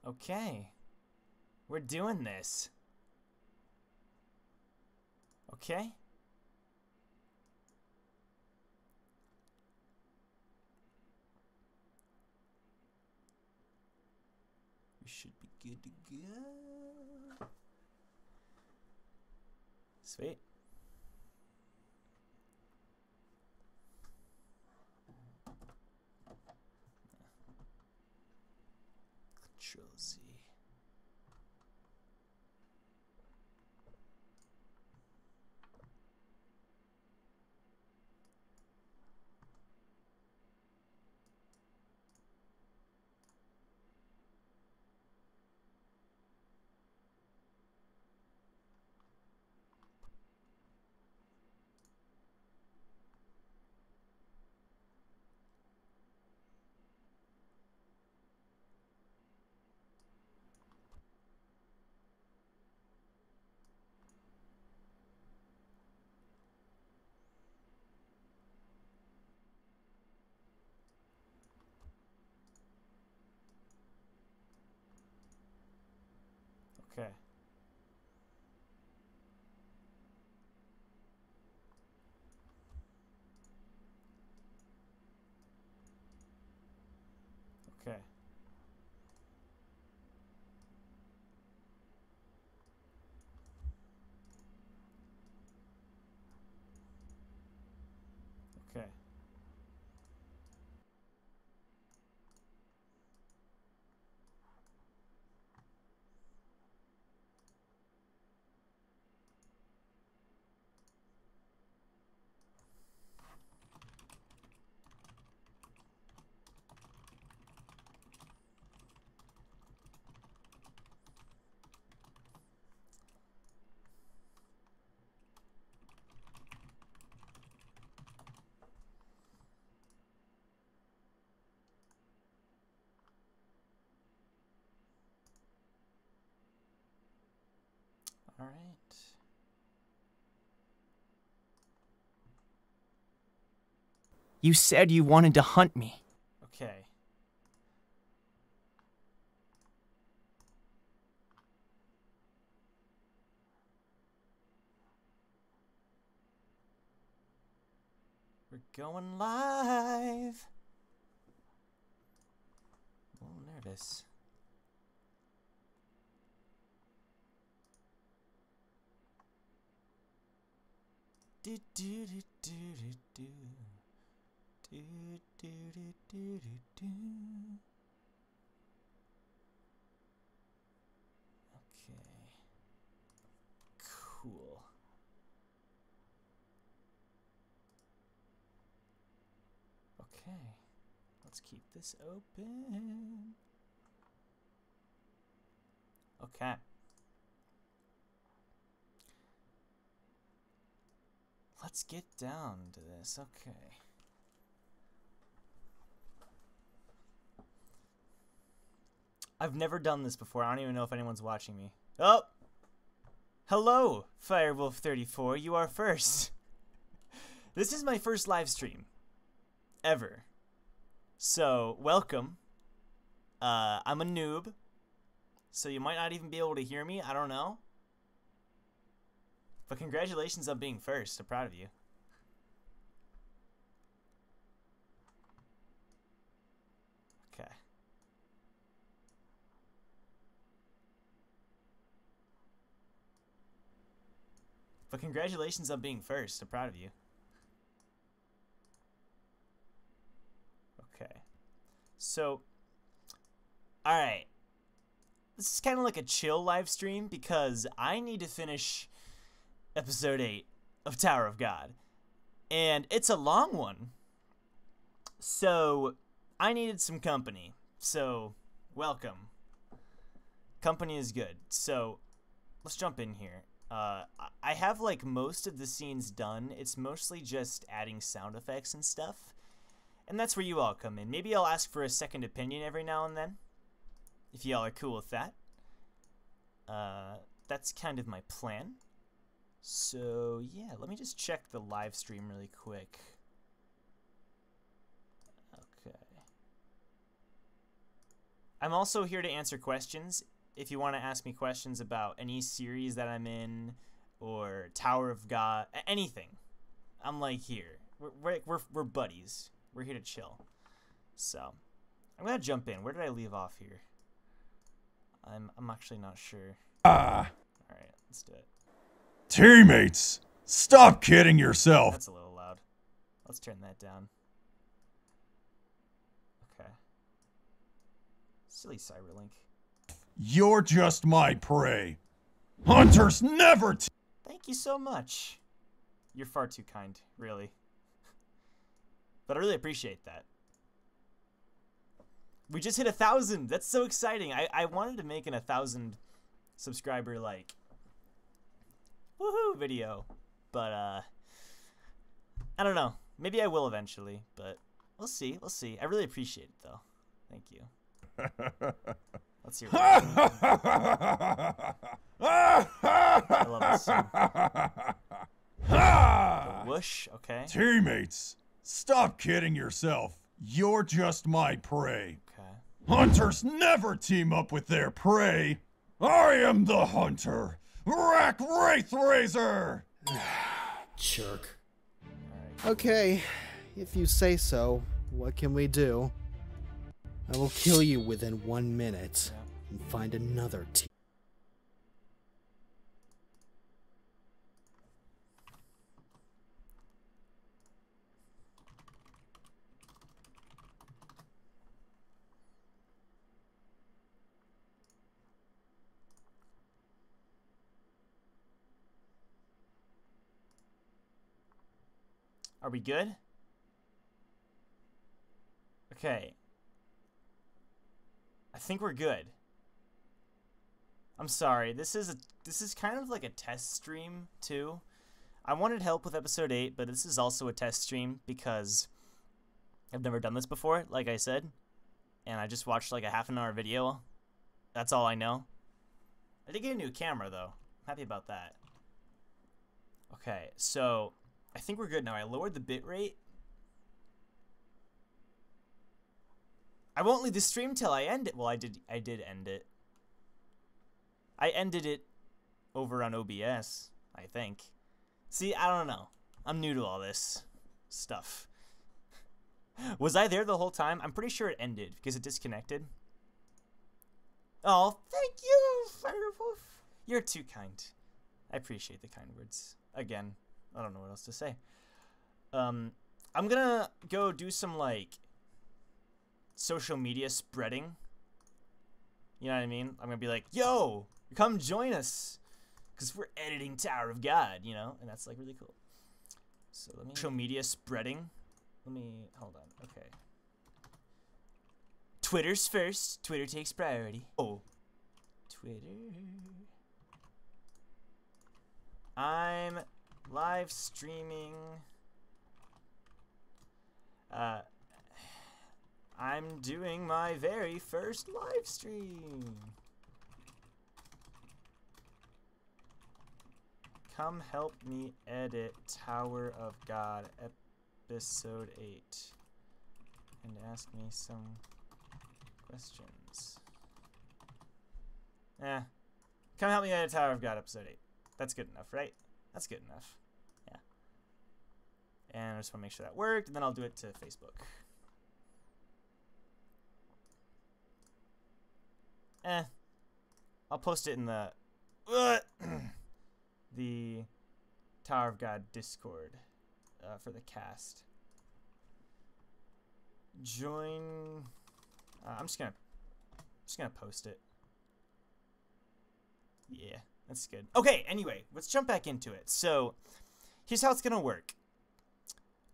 Okay. We're doing this. Okay. We should be good to go. Sweet. Control Z. Okay. Okay. Okay. All right. You said you wanted to hunt me. Okay. We're going live. A little nervous. Do do do do do do do do do do do. Okay. Cool. Okay. Let's keep this open. Okay. Let's get down to this. Okay. I've never done this before. I don't even know if anyone's watching me. Oh! Hello, Firewolf34. You are first. This is my first live stream ever. So, welcome. I'm a noob, so you might not even be able to hear me. I don't know. But congratulations on being first. I'm proud of you. Okay. But congratulations on being first. I'm proud of you. Okay. So, alright. This is kind of like a chill live stream because I need to finish episode 8 of Tower of God. And it's a long one. So, I needed some company. So, welcome. Company is good. So, let's jump in here. I have like most of the scenes done. It's mostly just adding sound effects and stuff. And that's where you all come in. Maybe I'll ask for a second opinion every now and then, if y'all are cool with that. That's kind of my plan. So, yeah, let me just check the live stream really quick. Okay. I'm also here to answer questions. If you want to ask me questions about any series that I'm in, or Tower of God, anything, I'm like here. We're buddies. We're here to chill. So I'm gonna jump in. Where did I leave off here? I'm actually not sure. All right, let's do it. Teammates, stop kidding yourself. That's a little loud. Let's turn that down. Okay. Silly Cyberlink. You're just my prey. Hunters never. Thank you so much. You're far too kind, really. But I really appreciate that. We just hit 1,000. That's so exciting. I wanted to make an 1,000 subscriber like woohoo video, but I don't know. Maybe I will eventually, but we'll see. We'll see. I really appreciate it though. Thank you. Let's hear what I love this song. The whoosh, okay. Teammates, stop kidding yourself. You're just my prey. Okay. Hunters never team up with their prey. I am the hunter. Rack Wraith Razor! Jerk. All right. Okay, if you say so, what can we do? I will kill you within 1 minute and find another team. Are we good? Okay. I think we're good. I'm sorry. This is kind of like a test stream too. I wanted help with episode 8, but this is also a test stream because I've never done this before, like I said. And I just watched like a half-an-hour video. That's all I know. I did get a new camera though. I'm happy about that. Okay, so I think we're good now. I lowered the bitrate. I won't leave the stream till I end it. Well, I did end it. I ended it over on OBS, I think. See, I don't know. I'm new to all this stuff. Was I there the whole time? I'm pretty sure it ended because it disconnected. Oh, thank you, Firewolf. You're too kind. I appreciate the kind words. Again, I don't know what else to say. I'm gonna go do some like social media spreading. You know what I mean? I'm gonna be like, yo, come join us, because we're editing Tower of God, you know, and that's like really cool. So let me social media spreading. Let me hold on. Okay. Twitter's first. Twitter takes priority. Oh, Twitter. I'm live streaming. I'm doing my very first live stream. Come help me edit Tower of God episode 8 and ask me some questions. Come help me edit Tower of God episode 8. That's good enough, right? That's good enough. Yeah. And I just want to make sure that worked, and then I'll do it to Facebook. I'll post it in the the Tower of God Discord for the cast. Join. I'm just gonna post it. Yeah, that's good. Okay. Anyway, let's jump back into it. So, here's how it's gonna work.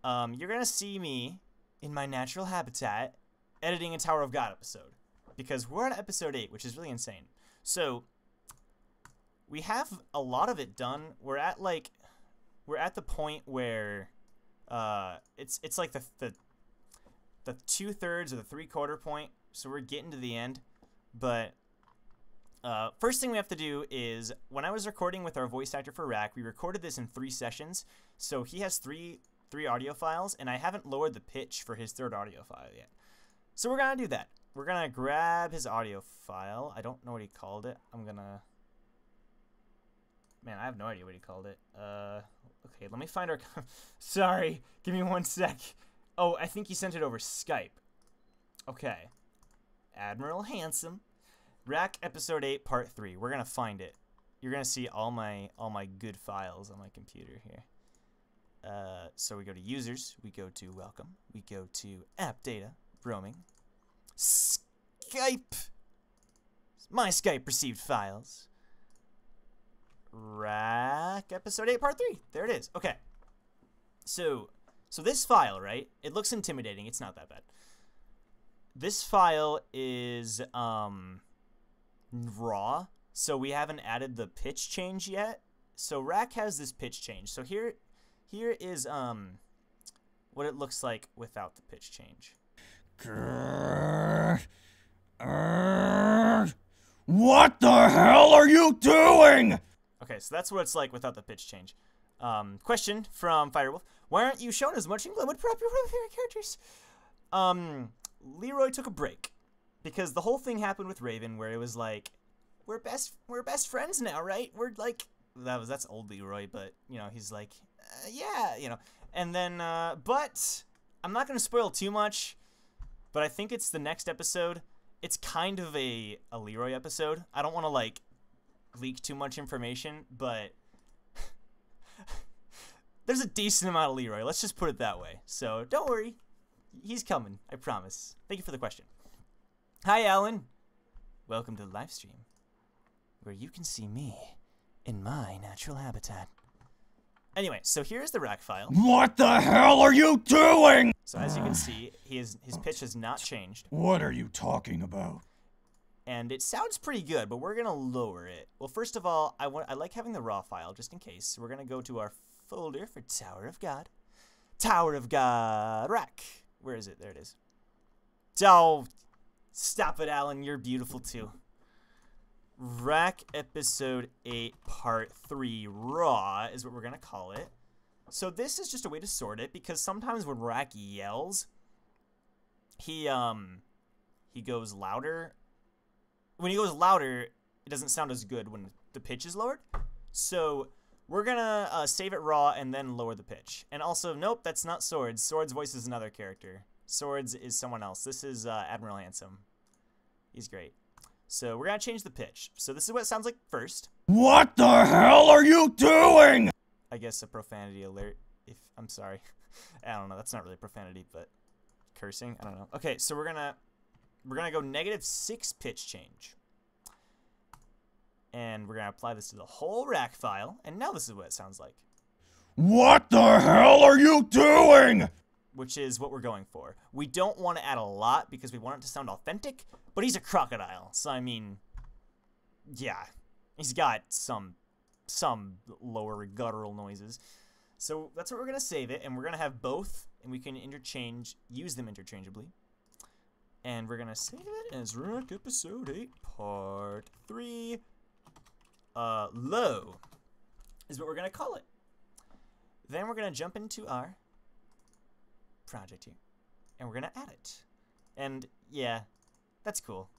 You're gonna see me in my natural habitat editing a Tower of God episode, because we're on episode 8, which is really insane. So we have a lot of it done. We're at the point where it's like the 2/3 or the 3/4 point. So we're getting to the end. But first thing we have to do is, when I was recording with our voice actor for Rack, we recorded this in 3 sessions. So he has three audio files, and I haven't lowered the pitch for his 3rd audio file yet. So we're gonna do that. we're gonna grab his audio file. I don't know what he called it. I'm gonna... Man, I have no idea what he called it. Okay, let me find our... Sorry, give me 1 sec. Oh, I think he sent it over Skype. Okay. Admiral Handsome. Rack Episode 8, Part 3. We're gonna find it. You're gonna see all my good files on my computer here. So we go to Users. We go to Welcome. We go to App Data. Roaming. Skype. My Skype received files. Rack Episode 8, Part 3. There it is. Okay. So this file, right? It looks intimidating. It's not that bad. This file is raw, so we haven't added the pitch change yet. So Rack has this pitch change. So here is what it looks like without the pitch change. What the hell are you doing? Okay, so that's what it's like without the pitch change. Question from Firewolf. Why aren't you shown as much in Glenwood prep your favorite characters? Leroy took a break. Because the whole thing happened with Raven where it was like, we're best friends now, right? We're like, that's old Leroy, but, you know, he's like, yeah, you know. And then, but, I'm not going to spoil too much, but I think it's the next episode. It's kind of a Leroy episode. I don't want to, like, leak too much information, but there's a decent amount of Leroy. Let's just put it that way. So don't worry. He's coming. I promise. Thank you for the question. Hi, Alan. Welcome to the live stream, where you can see me in my natural habitat. Anyway, so here's the rack file. What the hell are you doing? So as you can see, his pitch has not changed. What are you talking about? And it sounds pretty good, but we're gonna lower it. Well, first of all, I like having the raw file just in case. So we're gonna go to our folder for Tower of God. Tower of God rack. Where is it? There it is. Oh, stop it, Alan. You're beautiful too. Rack Episode 8 Part 3 Raw is what we're gonna call it. So this is just a way to sort it because sometimes when Rack yells, he goes louder. When he goes louder, it doesn't sound as good when the pitch is lowered. So we're gonna save it raw and then lower the pitch. And also, nope, that's not Swords. Swords' voice is another character. Swords is someone else. This is Admiral Handsome. He's great. So we're gonna change the pitch. So this is what it sounds like first. What the hell are you doing? I guess a profanity alert. I'm sorry. I don't know. That's not really profanity, but cursing. I don't know. Okay, so we're gonna go -6 pitch change. And we're gonna apply this to the whole rack file. And now this is what it sounds like. What the hell are you doing? Which is what we're going for. We don't want to add a lot because we want it to sound authentic, but he's a crocodile. So, I mean, yeah, he's got some lower guttural noises. So that's what we're going to save it, and we're going to have both, and we can use them interchangeably. And we're going to save it as Rack Episode 8, Part 3, Low, is what we're going to call it. Then we're going to jump into our project here, and we're gonna add it. And yeah, that's cool.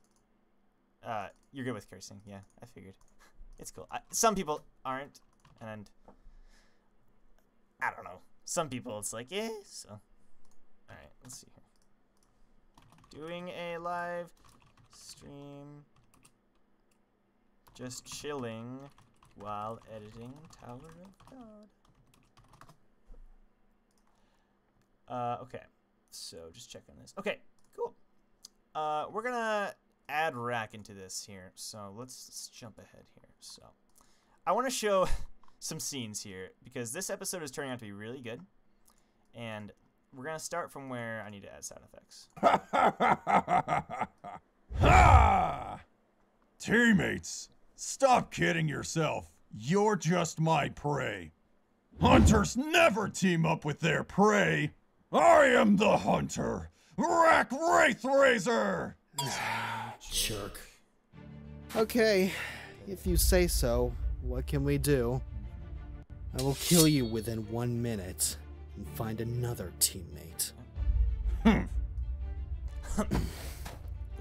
You're good with cursing. Yeah, I figured. It's cool. Some people aren't, and I don't know. Some people it's like, eh, so. Alright, let's see here. Doing a live stream. Just chilling while editing Tower of God. Okay, so just checking this. Okay, cool. We're gonna add rack into this here, so let's jump ahead here. So, I want to show some scenes here because this episode is turning out to be really good, and we're gonna start from where I need to add sound effects. Ha! Teammates, stop kidding yourself. You're just my prey. Hunters never team up with their prey. I am the hunter, Rack Wraith Razor! Jerk. Okay, if you say so, what can we do? I will kill you within 1 minute and find another teammate. The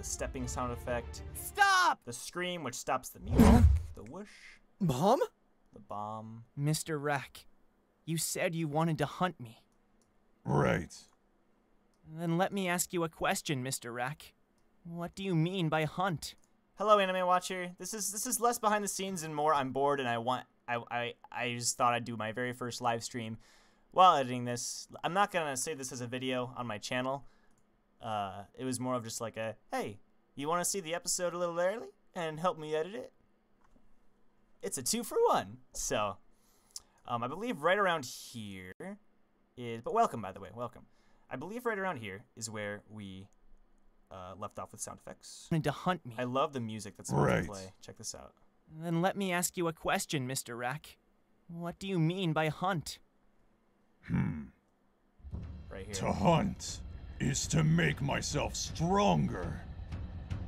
the stepping sound effect, Stop! the scream, which stops the music, the whoosh, Bomb? the bomb. Mr. Rack, you said you wanted to hunt me. Right. Then let me ask you a question, Mr. Rack. What do you mean by hunt? Hello, anime watcher. This is less behind the scenes and more I'm bored and I just thought I'd do my very first live stream while editing this. I'm not gonna say this as a video on my channel. It was more of just like a, hey, you want to see the episode a little early and help me edit it? It's a 2-for-1. So, I believe right around here is, but welcome, by the way, welcome. I believe right around here is where we left off with sound effects. Wanted to hunt me. I love the music that's about Right. to play. Check this out. Then let me ask you a question, Mr. Rack. What do you mean by hunt? Right here. To hunt is to make myself stronger.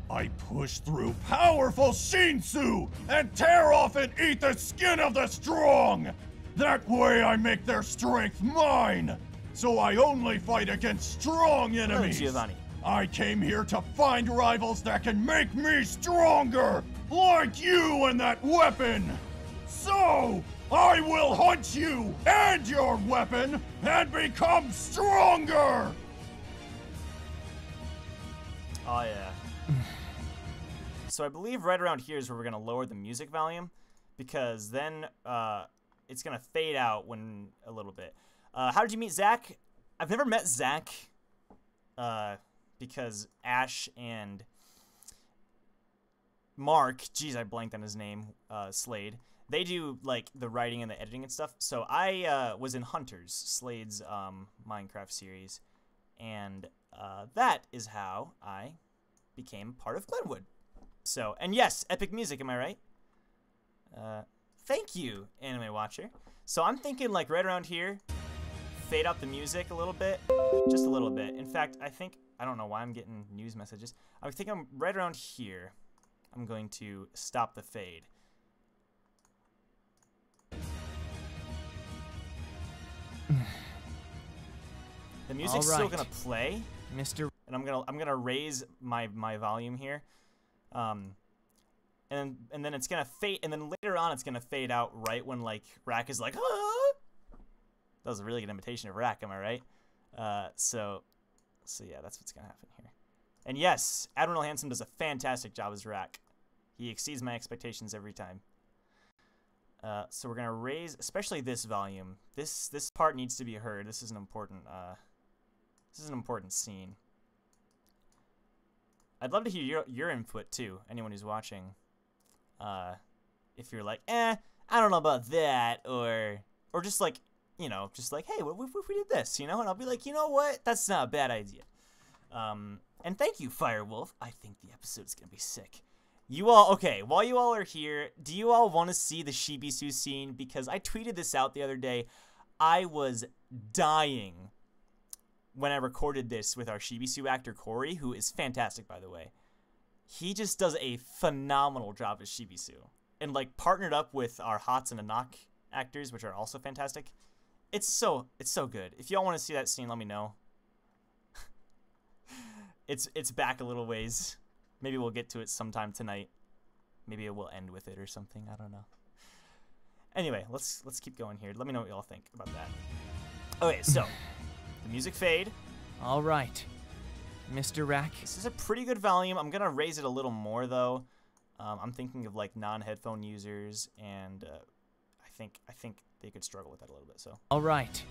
I push through powerful Shinsu and tear off and eat the skin of the strong. That way I make their strength mine. So I only fight against strong Hello, enemies. Giovanni. I came here to find rivals that can make me stronger, like you and that weapon. So, I will hunt you and your weapon and become stronger. Oh, yeah. So I believe right around here is where we're going to lower the music volume, because then it's going to fade out when a little bit. How did you meet Zach? I've never met Zach, because Ash and Mark, geez, I blanked on his name, Slade, they do, like, the writing and the editing and stuff. So I was in Hunters, Slade's Minecraft series, and that is how I became part of Glenwood. So, and yes, epic music, am I right? Thank you, Anime Watcher. So I'm thinking, like, right around here, fade out the music a little bit, just a little bit. In fact, I don't know why I'm getting news messages. I think I'm right around here. I'm going to stop the fade. The music's still gonna play, Mr. and I'm gonna raise my volume here, and then it's gonna fade, and then later on it's gonna fade out right when like Rack is like, ah! That was a really good imitation of Rack, am I right? So yeah, that's what's gonna happen here. And yes, Admiral Handsome does a fantastic job as Rack. He exceeds my expectations every time. So we're gonna raise, especially this volume. This part needs to be heard. This is an important scene. I'd love to hear your input too. Anyone who's watching, if you're like, I don't know about that, or just like, you know, just like, hey, what if we did this, you know? And I'll be like, you know what? That's not a bad idea. And thank you, Firewolf. I think the episode's gonna be sick. You all, okay, while you all are here, do you all want to see the Shibisu scene? Because I tweeted this out the other day. I was dying when I recorded this with our Shibisu actor, Corey, who is fantastic, by the way. He just does a phenomenal job as Shibisu. And, like, partnered up with our Hots and Anak actors, which are also fantastic. It's so good. If y'all want to see that scene, let me know. It's back a little ways. Maybe we'll get to it sometime tonight. Maybe we'll end with it or something. I don't know. Anyway, let's keep going here. Let me know what y'all think about that. Okay, so the music fade. All right, Mr. Rack. This is a pretty good volume. I'm gonna raise it a little more though. I'm thinking of like non-headphone users, and I think they could struggle with that a little bit. So. All right,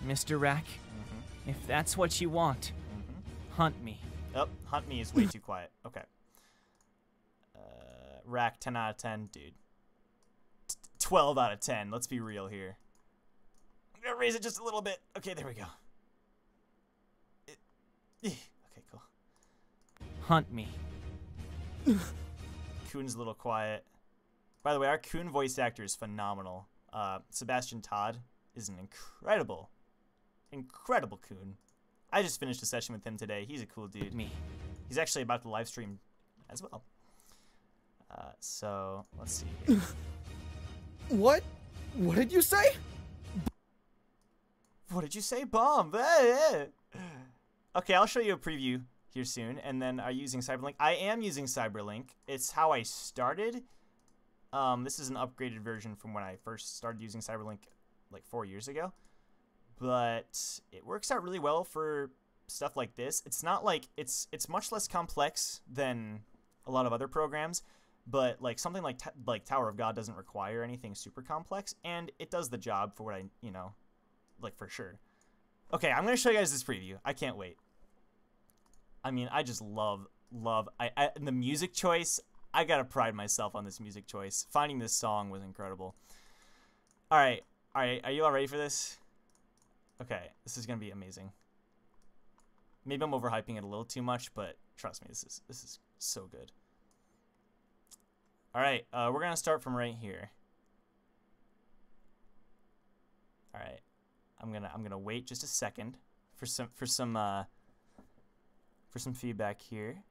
Mr. Rack. If that's what you want, hunt me. Oh, hunt me is way too quiet. Okay. Rack, 10 out of 10, dude. 12 out of 10. Let's be real here. I'm gonna raise it just a little bit. Okay, there we go. Okay, cool. Hunt me. Coon's a little quiet. By the way, our Coon voice actor is phenomenal. Sebastian Todd is an incredible Coon. I just finished a session with him today. He's a cool dude. Me. He's actually about to live stream as well. So let's see here. What? What did you say? What did you say? Bomb. Okay, I'll show you a preview here soon. And then are you using Cyberlink? I am using Cyberlink. It's how I started. This is an upgraded version from when I first started using Cyberlink like 4 years ago. But it works out really well for stuff like this. It's not like it's much less complex than a lot of other programs, but like something like Tower of God doesn't require anything super complex, and it does the job for what I, you know, like for sure. Okay, I'm gonna show you guys this preview. I can't wait. I mean, I just love the music choice. I gotta pride myself on this music choice. Finding this song was incredible. All right, are you all ready for this? Okay, this is gonna be amazing. Maybe I'm overhyping it a little too much, but trust me, this is so good. All right, we're gonna start from right here. All right, I'm gonna wait just a second for some feedback here.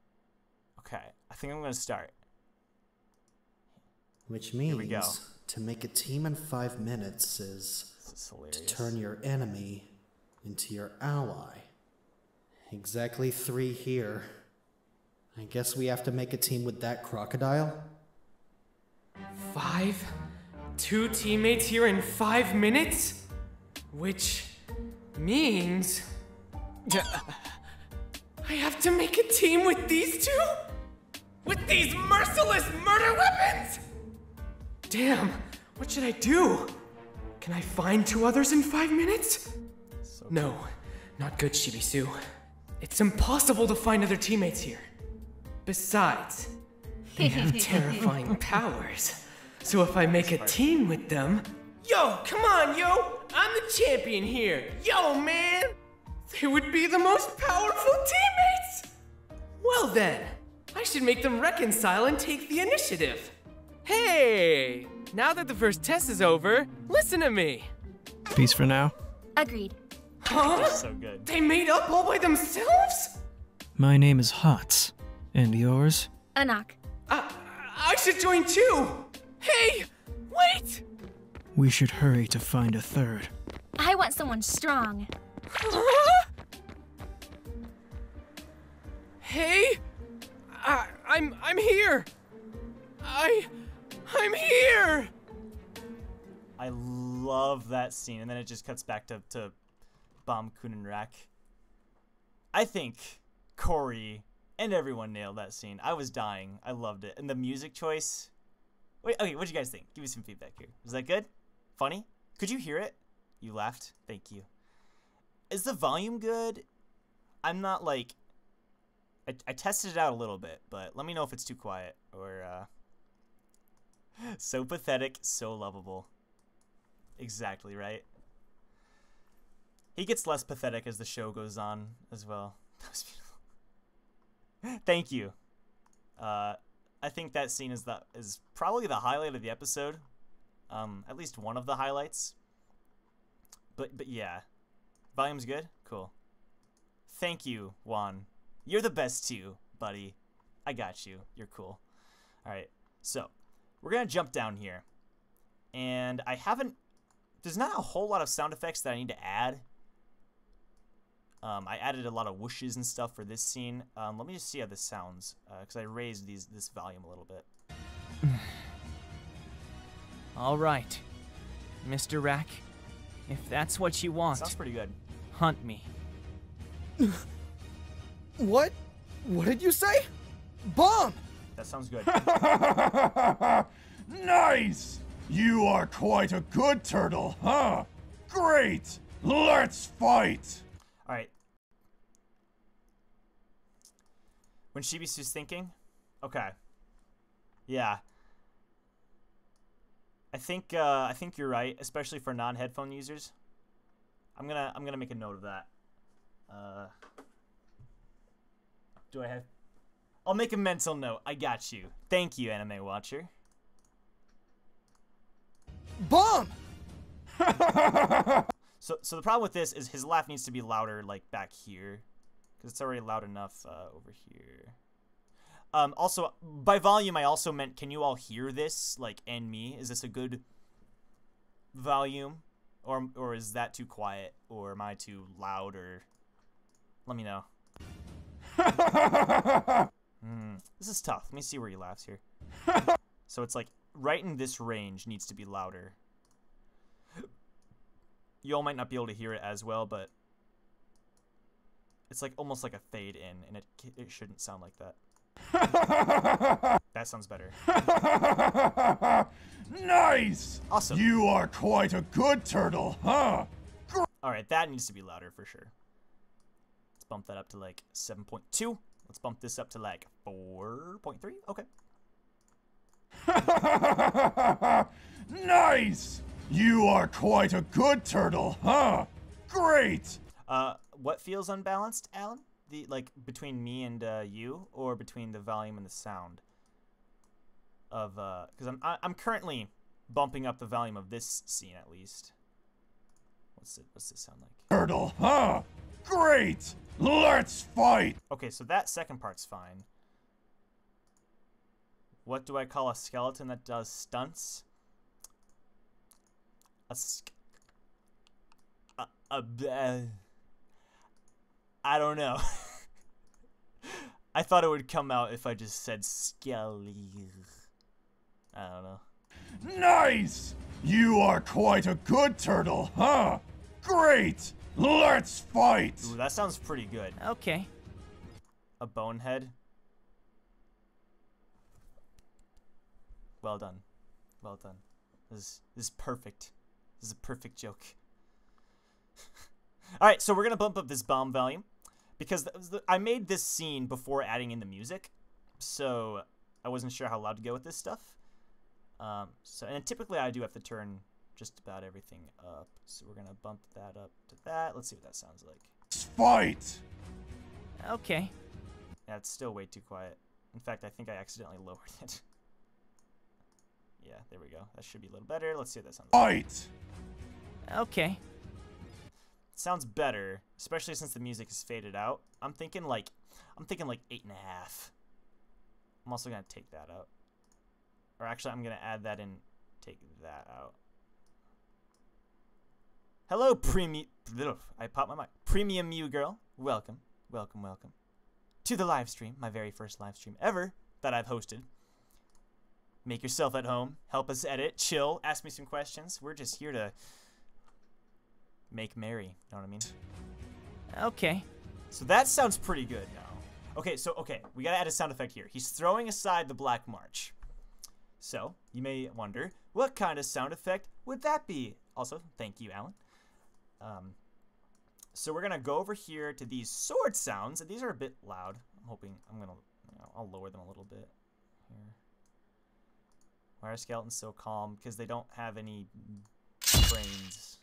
Okay, I think I'm gonna start. Which Here we go. means to make a team in 5 minutes is Hilarious. to turn your enemy into your ally. Exactly 3 here. I guess we have to make a team with that crocodile. 5? 2 teammates here in 5 minutes? Which means I have to make a team with these 2? With these merciless murder weapons? Damn, what should I do? Can I find 2 others in 5 minutes? No, not good, Shibisu. It's impossible to find other teammates here. Besides, they have terrifying powers. So if I make a team with them... Yo, come on, yo! I'm the champion here! Yo, man! They would be the most powerful teammates! Well then, I should make them reconcile and take the initiative. Hey! Now that the first test is over, listen to me! Peace for now. Agreed. Huh? So good. They made up all by themselves? My name is Hots. And yours? Anak. I should join too! Hey! Wait! We should hurry to find a third. I want someone strong. Huh? Hey! I'm here! I'm here! I love that scene, and then it just cuts back to Bam Kunenrak. I think Corey and everyone nailed that scene. I was dying. I loved it. And the music choice. Wait, okay, what'd you guys think? Give me some feedback here. Was that good? Funny? Could you hear it? You laughed? Thank you. Is the volume good? I'm not like... I tested it out a little bit, but let me know if it's too quiet or... So pathetic, so lovable. Exactly, right? He gets less pathetic as the show goes on as well. That was beautiful. Thank you. I think that scene is probably the highlight of the episode. At least one of the highlights. But yeah. Volume's good? Cool. Thank you, Juan. You're the best too, buddy. I got you. You're cool. Alright, so we're gonna jump down here. And there's not a whole lot of sound effects that I need to add. I added a lot of whooshes and stuff for this scene. Let me just see how this sounds, because I raised this volume a little bit. All right, Mr. Rack, if that's what you want, Sounds pretty good. hunt me. What? What did you say? Bomb! That sounds good. Nice! You are quite a good turtle, huh? Great! Let's fight! Alright. When Shibisu's thinking? Okay. Yeah. I think you're right, especially for non-headphone users. I'm gonna make a note of that. Do I have... I'll make a mental note. I got you. Thank you, Anime Watcher. Bomb! So the problem with this is his laugh needs to be louder, like, back here. Because it's already loud enough over here. Also, by volume, I also meant, can you all hear this? Like, and me? Is this a good volume? Or is that too quiet? Or am I too loud? Or let me know. This is tough. Let me see where he laughs here. So it's like right in this range needs to be louder. You all might not be able to hear it as well, but it's like almost like a fade in, and it shouldn't sound like that. That sounds better. Nice! Awesome. You are quite a good turtle, huh? Alright, that needs to be louder for sure. Let's bump that up to like 7.2. Let's bump this up to like 4.3. Okay. Nice! You are quite a good turtle, huh? Great! What feels unbalanced, Alan? The like between me and you, or between the volume and the sound of because I'm currently bumping up the volume of this scene at least. What's this sound like? Turtle, huh? Great! Let's fight! Okay, so that second part's fine. What do I call a skeleton that does stunts? I don't know. I thought it would come out if I just said skelly. I don't know. Nice! You are quite a good turtle, huh? Great! Let's fight! Ooh, that sounds pretty good. Okay. A bonehead. Well done. Well done. This is perfect. This is a perfect joke. Alright, so we're going to bump up this bomb volume. Because I made this scene before adding in the music. So I wasn't sure how loud to go with this stuff. And typically I do have to turn just about everything up. So we're going to bump that up to that. Let's see what that sounds like. Fight! Okay. Yeah, it's still way too quiet. In fact, I think I accidentally lowered it. Yeah, there we go. That should be a little better. Let's see what that sounds like. Fight! Okay. It sounds better, especially since the music is faded out. I'm thinking like 8.5. I'm also gonna take that out. Or actually, I'm gonna add that in, take that out. Hello, premium. I popped my mic. Premium you girl. Welcome, welcome, welcome to the live stream. My very first live stream ever that I've hosted. Make yourself at home. Help us edit. Chill. Ask me some questions. We're just here to make merry. Know what I mean? Okay. So that sounds pretty good now. Okay, we gotta add a sound effect here. He's throwing aside the Black March. So, you may wonder, what kind of sound effect would that be? Also, thank you, Alan. So we're gonna go over here to these sword sounds, and these are a bit loud. I'll lower them a little bit here. Why are skeletons so calm? Because they don't have any brains.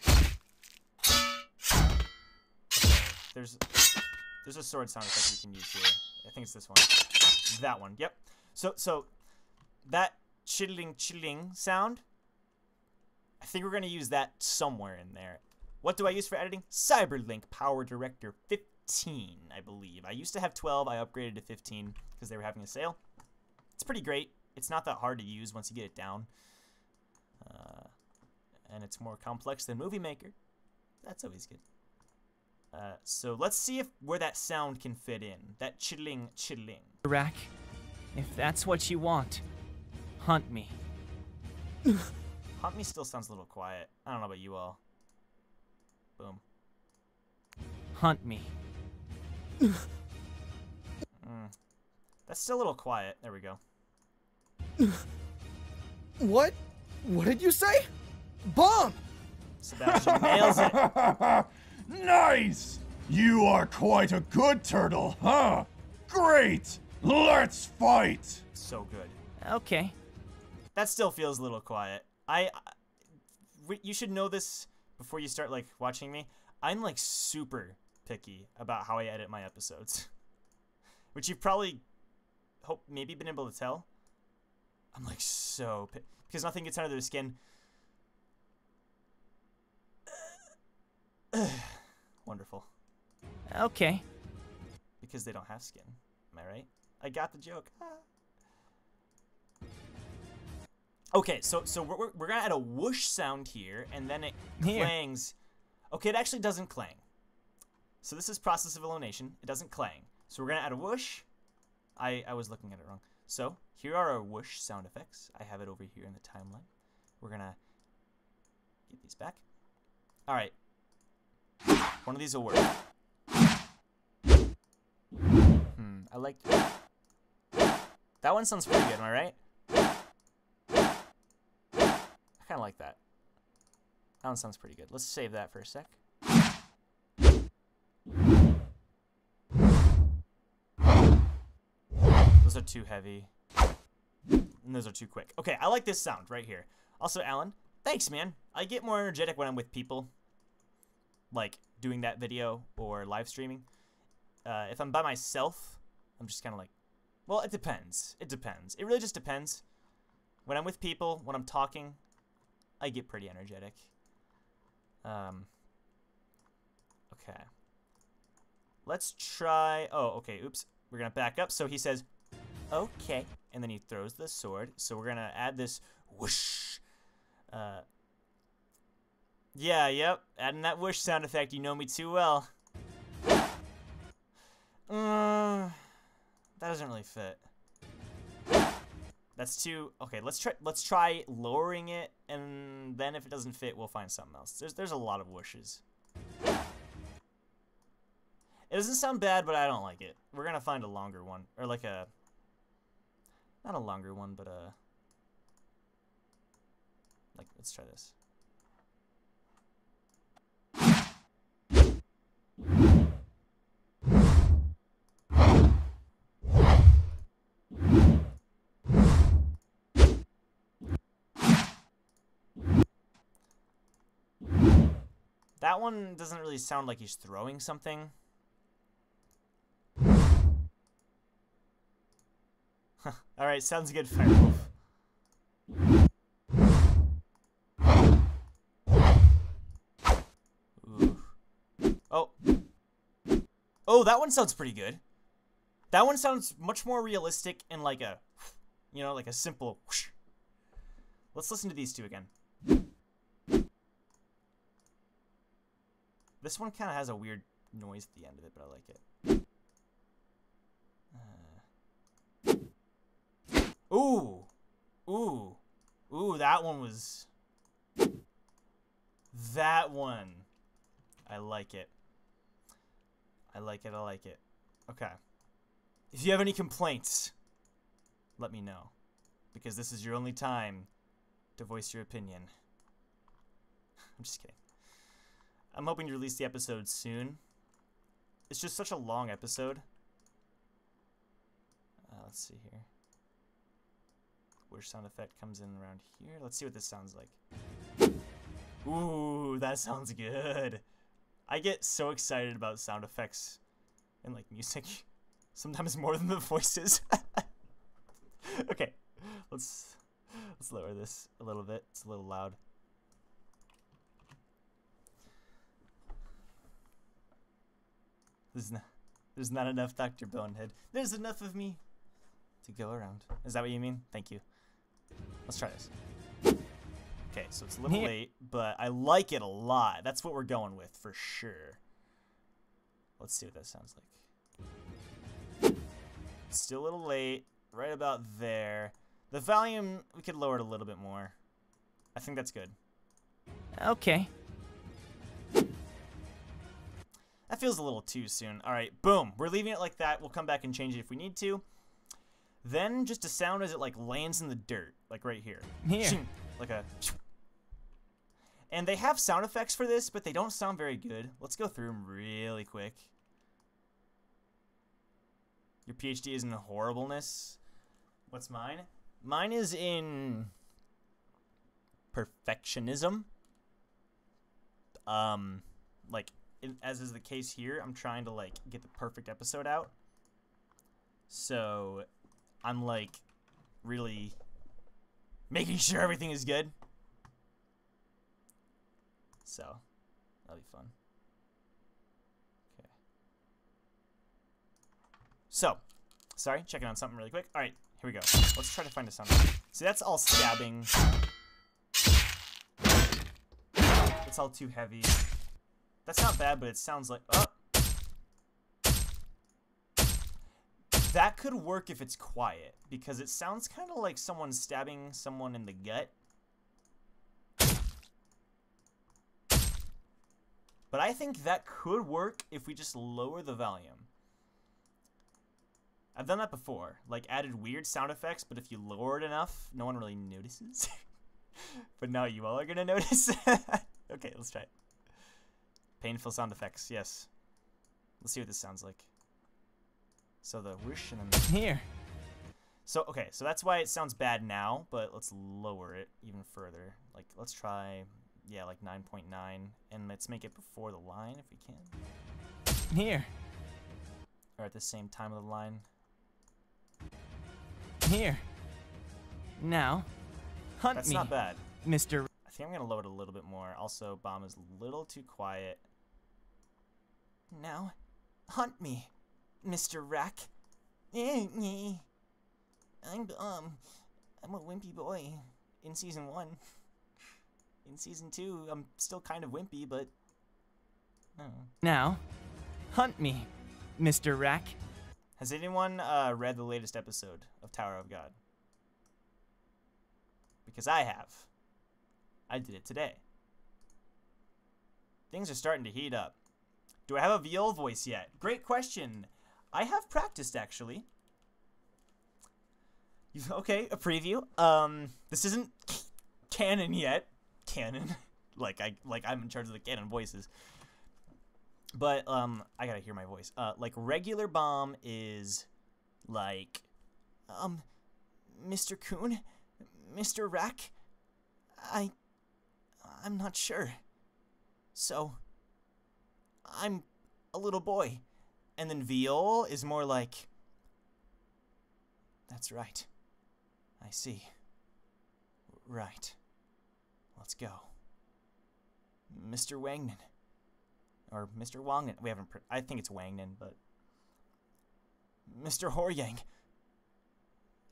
There's a sword sound effect we can use here. I think it's this one. That one. Yep. So that chilling sound, I think we're going to use that somewhere in there. What do I use for editing? Cyberlink Power Director 15, I believe. I used to have 12. I upgraded to 15 because they were having a sale. It's pretty great. It's not that hard to use once you get it down. And it's more complex than Movie Maker. That's always good. So let's see where that sound can fit in. That chilling. Rack, if that's what you want, hunt me. Hunt me still sounds a little quiet. I don't know about you all. Boom. Hunt me. That's still a little quiet. There we go. What? What did you say? Bomb! Sebastian nails it. Nice! You are quite a good turtle, huh? Great! Let's fight! So good. Okay. That still feels a little quiet. You should know this before you start like watching me. I'm like super picky about how I edit my episodes, which you've probably maybe been able to tell. I'm like so because nothing gets under their skin. Wonderful. Okay. Because they don't have skin. Am I right? I got the joke. Okay, so we're gonna add a whoosh sound here, and then it clangs. Okay, it actually doesn't clang. So this is process of elimination. It doesn't clang. So we're gonna add a whoosh. I was looking at it wrong. So here are our whoosh sound effects. I have it over here in the timeline. We're gonna get these back. All right. One of these will work. I like that one. Sounds pretty good, am I right? I kind of like that. That one sounds pretty good. Let's save that for a sec. Those are too heavy. And those are too quick. Okay, I like this sound right here. Also, Alan, thanks, man. I get more energetic when I'm with people. Like, doing that video or live streaming. If I'm by myself, I'm just kind of like, well, it depends. It depends. It really just depends. When I'm with people, when I'm talking, I get pretty energetic. Okay. Let's try... Oh, okay, oops. We're going to back up. So he says, okay. And then he throws the sword. So we're going to add this whoosh. Yeah, yep. Adding that whoosh sound effect. You know me too well. That doesn't really fit. That's too... Okay, let's try lowering it, and then if it doesn't fit, we'll find something else. There's a lot of whooshes. It doesn't sound bad, but I don't like it. We're gonna find a longer one, or like a... Not a longer one, but a... Like, let's try this. That one doesn't really sound like he's throwing something. Alright, sounds good, Firewolf. Ooh. Oh. Oh, that one sounds pretty good. That one sounds much more realistic and like a, you know, like a simple whoosh. Let's listen to these two again. This one kind of has a weird noise at the end of it, but I like it. Ooh. Ooh. Ooh, that one was... That one. I like it. I like it, I like it. Okay. If you have any complaints, let me know. Because this is your only time to voice your opinion. I'm just kidding. I'm hoping to release the episode soon. It's just such a long episode. Let's see here. Where sound effect comes in around here. Let's see what this sounds like. Ooh, that sounds good. I get so excited about sound effects and like music. Sometimes more than the voices. Okay, let's lower this a little bit. It's a little loud. There's not enough Dr. Bonehead. There's enough of me to go around. Is that what you mean? Thank you. Let's try this. Okay, so it's a little late, but I like it a lot. That's what we're going with for sure. Let's see what that sounds like. Still a little late, right about there. The volume, we could lower it a little bit more. I think that's good. Okay. That feels a little too soon. All right, boom. We're leaving it like that. We'll come back and change it if we need to. Then just a sound as it like lands in the dirt, like right here. Here. Like a... And they have sound effects for this, but they don't sound very good. Let's go through them really quick. Your PhD is in horribleness. What's mine? Mine is in perfectionism. Like, as is the case here, I'm trying to like get the perfect episode out. So I'm like really making sure everything is good. So that'll be fun. Okay. So, sorry, checking on something really quick. All right, here we go. Let's try to find a sound. See, that's all stabbing. It's all too heavy. That's not bad, but it sounds like... Oh! That could work if it's quiet, because it sounds kind of like someone stabbing someone in the gut. But I think that could work if we just lower the volume. I've done that before, like added weird sound effects, but if you lower it enough, no one really notices. But now you all are gonna notice. Okay, let's try it. Painful sound effects, yes. Let's see what this sounds like. So the whoosh and then Here. So, okay, so that's why it sounds bad now, but let's lower it even further. Like, let's try, yeah, like 9.9, and let's make it before the line if we can. Here. Or at the same time of the line. Here. Now, hunt That's me, not bad. Mr. I think I'm gonna lower it a little bit more. Also, bomb is a little too quiet. Now, hunt me, Mr. Rack. I'm a wimpy boy in season 1. In season 2, I'm still kind of wimpy, but I don't know. Now, hunt me, Mr. Rack. Has anyone read the latest episode of Tower of God? Because I have. I did it today. Things are starting to heat up. Do I have a VL voice yet? Great question. I have practiced, actually. Okay, a preview. This isn't canon yet. Canon. like I'm in charge of the canon voices. But I gotta hear my voice. Like regular bomb is like Mr. Coon, Mr. Rack, I'm not sure. So I'm a little boy. And then Viol is more like, that's right. I see. Right. Let's go. Mr. Wangnan. Or Mr. Wangnan. We haven't, I think it's Wangnan, but Mr. Horyang.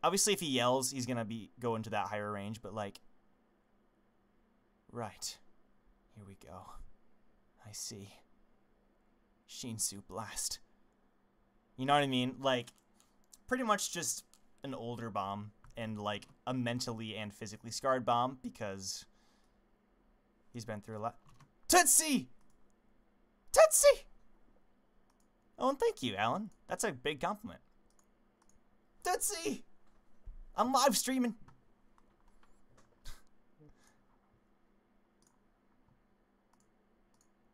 Obviously, if he yells, he's gonna go into that higher range, but like, right. Here we go. I see. Shinsu Blast. You know what I mean? Like, pretty much just an older bomb and like a mentally and physically scarred bomb because he's been through a lot. Tootsie! Tootsie! Oh, and thank you, Alan. That's a big compliment. Tootsie! I'm live streaming.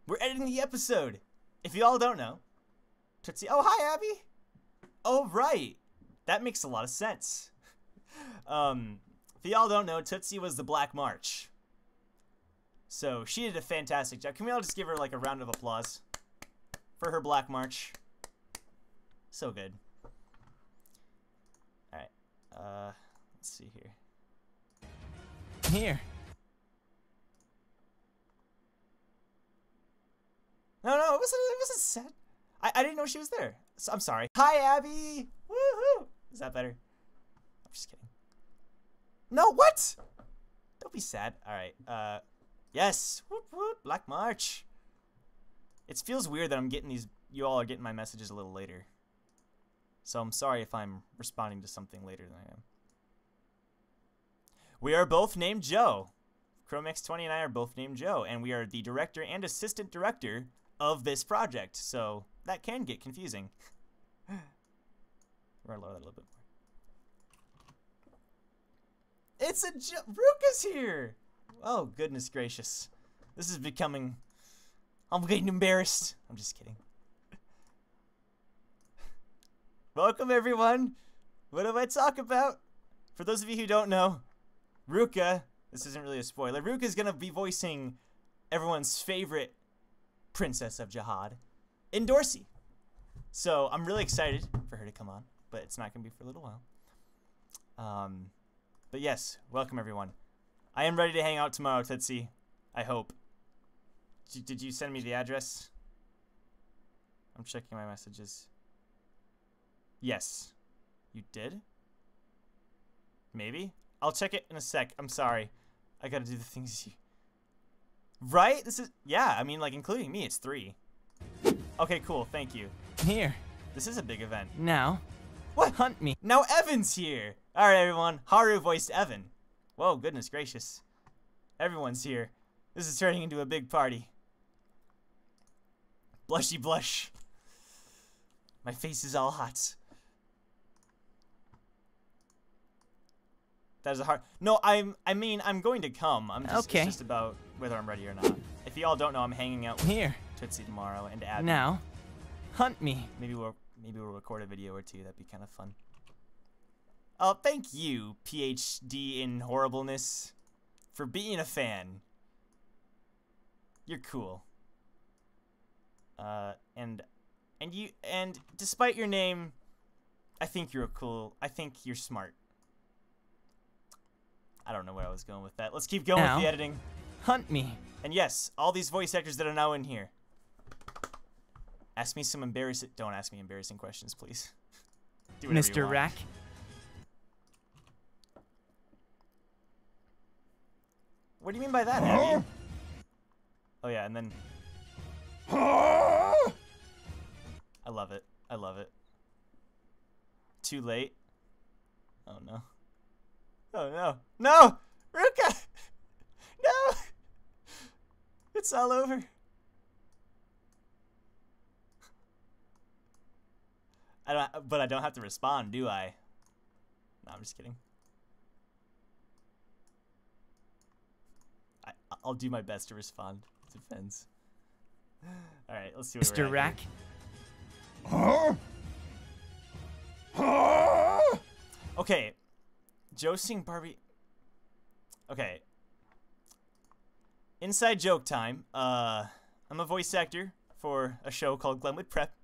We're editing the episode. If you all don't know, Tootsie. Oh, hi, Abby. Oh, right. That makes a lot of sense. If y'all don't know, Tootsie was the Black March. So she did a fantastic job. Can we all just give her like a round of applause for her Black March? So good. All right. Let's see here. Here. No, it wasn't sad. I didn't know she was there. So, I'm sorry. Hi, Abby. Woohoo! Is that better? I'm just kidding. No, what? Don't be sad. All right. Yes. Whoop, whoop. Black March. It feels weird that I'm getting these. You all are getting my messages a little later. So I'm sorry if I'm responding to something later than I am. We are both named Joe. Chromex20 and I are both named Joe, and we are the director and assistant director of this project, so that can get confusing. We're gonna lower that a little bit more. It's a Ruka's here! Oh, goodness gracious. This is becoming... I'm getting embarrassed. I'm just kidding. Welcome, everyone. What do I talk about? For those of you who don't know, Ruka, this isn't really a spoiler, Ruka's gonna be voicing everyone's favorite Princess of Jihad in Dorsey. So I'm really excited for her to come on, but it's not gonna be for a little while. But yes, welcome everyone. I am ready to hang out tomorrow, Tootsie. I hope. Did you send me the address? I'm checking my messages. Yes. You did? Maybe? I'll check it in a sec. I'm sorry. I gotta do the things you... Right? This is... Yeah, I mean, like, including me, it's 3. Okay, cool. Thank you. Here. This is a big event. Now, What? Hunt me. Now Evan's here. All right, everyone. Haru voiced Evan. Whoa, goodness gracious. Everyone's here. This is turning into a big party. Blushy blush. My face is all hot. That is a hard. No, I mean, I'm going to come. I'm just, Okay. It's just about whether I'm ready or not. If y'all don't know, I'm hanging out with Here. Tootsie tomorrow and Abby. Now, hunt me. Maybe we'll record a video or two. That'd be kind of fun. Oh, thank you, PhD in horribleness, for being a fan. You're cool. And despite your name, I think you're smart. I don't know where I was going with that. Let's keep going with the editing. Hunt me. And yes, all these voice actors that are now in here. Ask me some embarrassing. Don't ask me embarrassing questions, please. Do whatever you Mr. want. Rack. What do you mean by that, Abby? Oh yeah, and then Huh? I love it. I love it. Too late. Oh no. Oh no. No! Ruka! No! It's all over. But I don't have to respond, do I? No, I'm just kidding. I'll do my best to respond. It depends. All right, let's see what we're Mr. at Rack. here. Huh? Huh? Okay, Joe sing Barbie. Okay. Inside joke time. I'm a voice actor for a show called Glenwood Prep,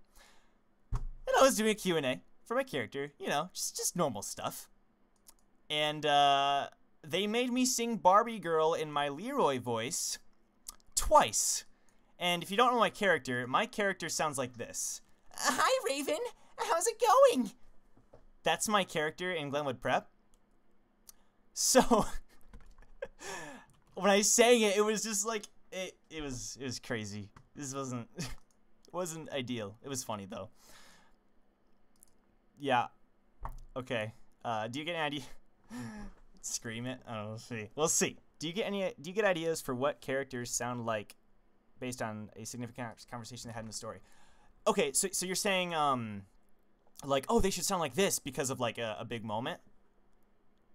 and I was doing a Q&A for my character. You know, just normal stuff. And they made me sing Barbie Girl in my Leroy voice twice. And if you don't know my character sounds like this. Hi, Raven. How's it going? That's my character in Glenwood Prep. So, when I sang it, it was just like, it was crazy. This wasn't ideal. It was funny, though. Yeah. Okay. Do you get any idea? Scream it? I don't know. We'll see. We'll see. Do you get ideas for what characters sound like based on a significant conversation they had in the story? Okay, so you're saying like, oh, they should sound like this because of like a big moment?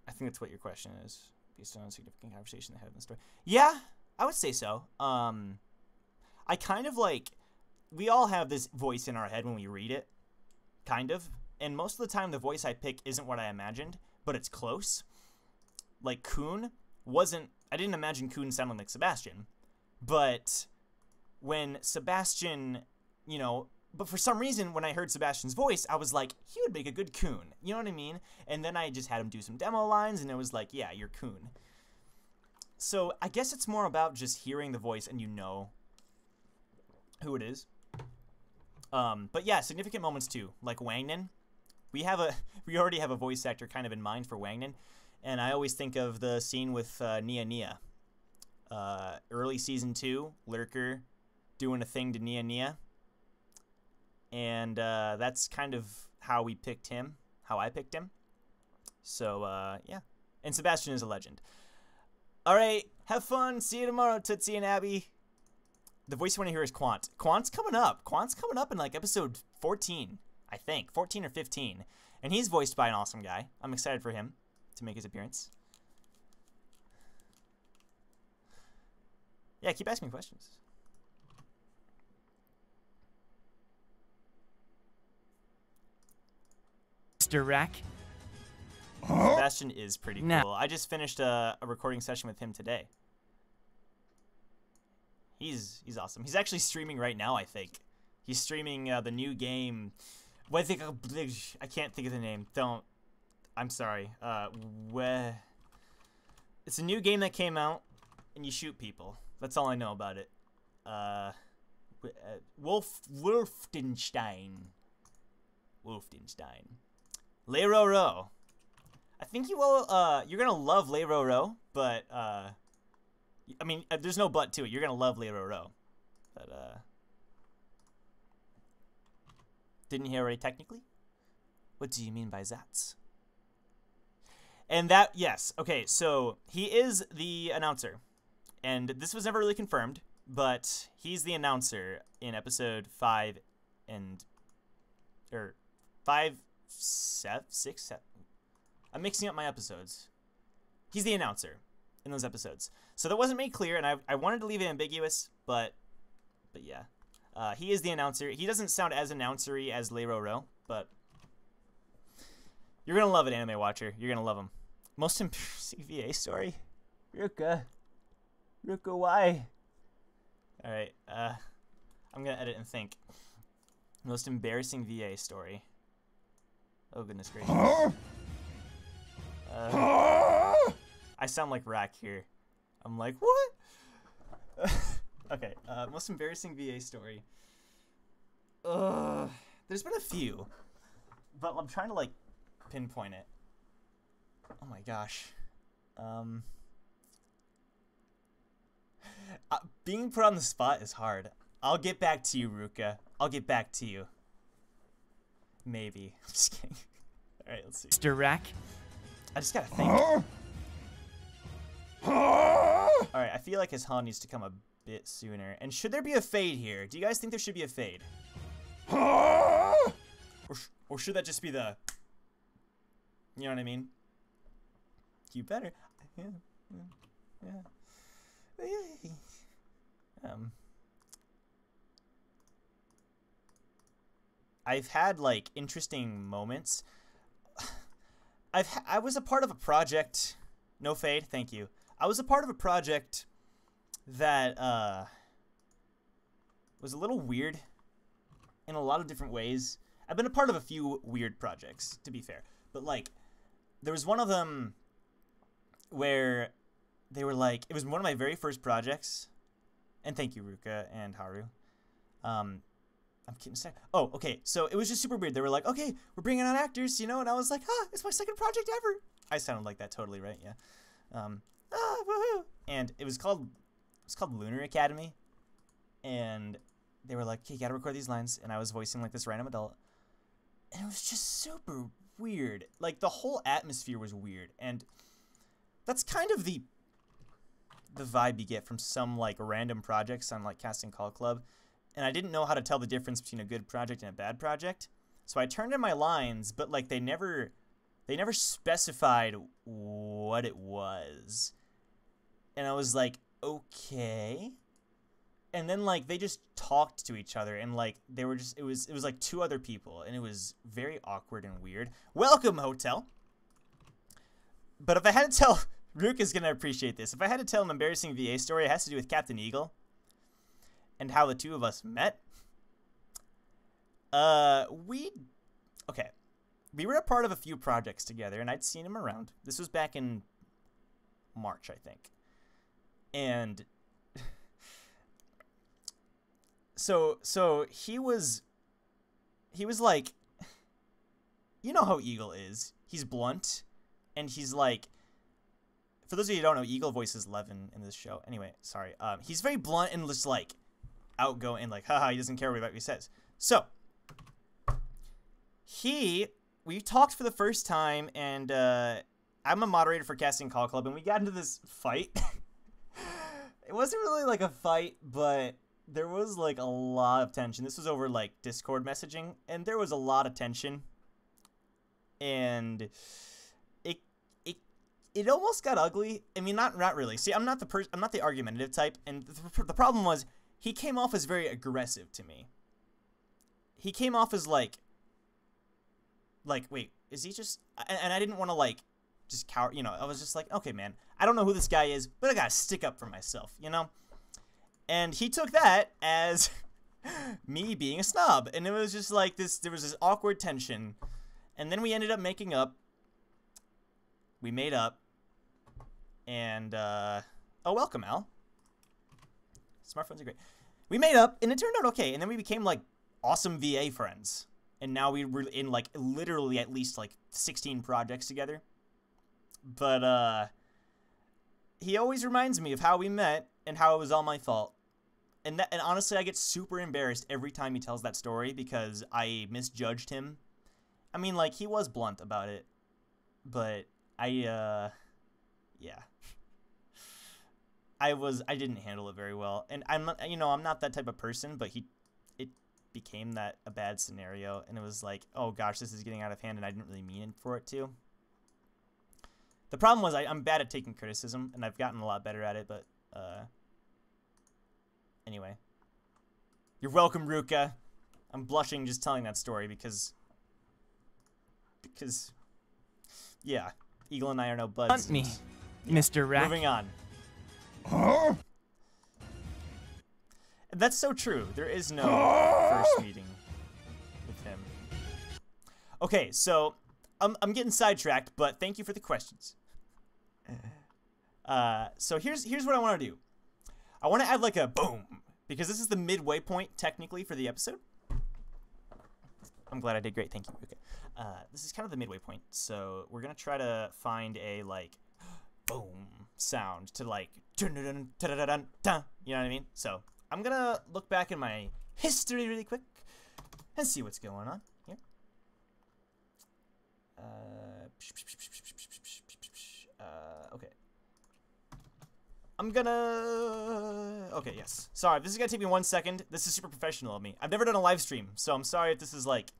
I think that's what your question is, based on a significant conversation they had in the story. Yeah, I would say so. I kind of like, we all have this voice in our head when we read it, kind of, and most of the time the voice I pick isn't what I imagined, but it's close. Like Kun I didn't imagine Kun sounding like Sebastian, but when Sebastian, you know, but for some reason when I heard Sebastian's voice, I was like, he would make a good Kun, you know what I mean? And then I just had him do some demo lines, and it was like, yeah, you're Kun. So I guess it's more about just hearing the voice and you know who it is. But yeah, significant moments too, like Wangnan. We already have a voice actor kind of in mind for Wangnan, and I always think of the scene with Nia Nia. Early season 2, Lurker doing a thing to Nia Nia, and that's kind of how I picked him. So yeah, and Sebastian is a legend. All right, have fun. See you tomorrow, Tootsie and Abby. The voice you want to hear is Quant. Quant's coming up. Quant's coming up in like episode 14, I think. 14 or 15. And he's voiced by an awesome guy. I'm excited for him to make his appearance. Yeah, keep asking me questions. Mr. Rack. Sebastian is pretty cool. Now. I just finished a recording session with him today. He's awesome. He's actually streaming right now, I think. He's streaming the new game. What I can't think of the name. I'm sorry. It's a new game that came out, and you shoot people. That's all I know about it. Wolfenstein. Le Roro. I think you will. You're gonna love Le Roro, but I mean, there's no but to it. You're gonna love Le Roro, but didn't you hear already? Technically, What do you mean by that? And that, yes, okay, so he is the announcer. And this was never really confirmed, but he's the announcer in episode 5 and, or 5, 7, 6, 7. I'm mixing up my episodes. He's the announcer in those episodes. So that wasn't made clear, and I wanted to leave it ambiguous, but yeah. He is the announcer. He doesn't sound as announcery as Leiro Ro, but you're going to love it, Anime Watcher. You're going to love him. Most embarrassing VA story? Ruka, why? Alright, I'm going to edit and think. Most embarrassing VA story. Oh, goodness gracious. I sound like Rack here. I'm like, what? Okay, most embarrassing VA story. There's been a few, but I'm trying to, like, pinpoint it. Oh my gosh. Being put on the spot is hard. I'll get back to you, Ruka. I'll get back to you. Maybe. I'm just kidding. Alright, let's see. Mr. Rack? I just gotta think. Alright, I feel like his huh needs to come a bit sooner. And should there be a fade here? Do you guys think there should be a fade? Or should that just be the... You know what I mean? You better. Yeah. I've had, like, interesting moments. I was a part of a project. No fade, thank you. I was a part of a project that was a little weird in a lot of different ways. I've been a part of a few weird projects, to be fair. But, like, there was one of them where they were like, it was one of my very first projects. And thank you, Ruka and Haru. I'm kidding. Oh, okay. So it was just super weird. They were like, okay, we're bringing on actors, you know? And I was like, it's my second project ever. I sounded like that totally, right? Yeah. Woohoo. And it was called Lunar Academy. And they were like, okay, you gotta record these lines. And I was voicing like this random adult. And it was just super weird. Like, the whole atmosphere was weird. And that's kind of the vibe you get from some, like, random projects on, like, Casting Call Club. And I didn't know how to tell the difference between a good project and a bad project. So I turned in my lines, but, like, they never specified what it was. And I was like, okay. And then, like, they just talked to each other, and, like, they were just, it was like two other people, and it was very awkward and weird. Welcome, Hotel. But if I had to tell, Rook is going to appreciate this. If I had to tell an embarrassing VA story, it has to do with Captain Eagle and how the two of us met. Okay. We were a part of a few projects together, and I'd seen him around. This was back in March, I think. And so he was like, you know how Eagle is. He's blunt, and he's like, for those of you who don't know, Eagle voices Levin in this show. Anyway, sorry. He's very blunt and just, like, outgoing, and, like, haha, he doesn't care what he says. So, we talked for the first time, and I'm a moderator for Casting Call Club, and we got into this fight. It wasn't really, like, a fight, but there was, like, a lot of tension. This was over, like, Discord messaging, and there was a lot of tension. And it almost got ugly. I mean, not really. See, I'm not the argumentative type, and the problem was he came off as very aggressive to me. He came off as like, wait, is he just? And I didn't want to, like, just cower. You know, I was just like, okay, man, I don't know who this guy is, but I gotta stick up for myself, you know. And he took that as me being a snob, and it was just like this. There was this awkward tension, and then we ended up making up. We made up, and, oh, welcome, Al. Smartphones are great. We made up, and it turned out okay, and then we became, like, awesome VA friends. And now we were in, like, literally at least, like, 16 projects together. But, he always reminds me of how we met and how it was all my fault. And honestly, I get super embarrassed every time he tells that story because I misjudged him. I mean, like, he was blunt about it, but yeah. I didn't handle it very well, and I'm not, I'm not that type of person, but it became a bad scenario, and it was like, oh gosh, this is getting out of hand, and I didn't really mean for it to. The problem was I'm bad at taking criticism, and I've gotten a lot better at it, but, anyway. You're welcome, Ruka. I'm blushing just telling that story because, yeah, Eagle and I are no buds. Hunt me, Mr. Rack. Moving on. Huh? That's so true. There is no first meeting with him. Okay, so I'm getting sidetracked, but thank you for the questions. So here's what I want to do. I want to add like a boom, because this is the midway point technically for the episode. I'm glad I did great. Thank you. Okay. This is kind of the midway point, so we're gonna try to find a like boom sound to like dun dun dun dun dun dun dun. You know what I mean? So I'm gonna look back in my history really quick and see what's going on here. Okay. I'm gonna... Okay, yes. Sorry, this is gonna take me 1 second. This is super professional of me. I've never done a live stream, so I'm sorry if this is, like,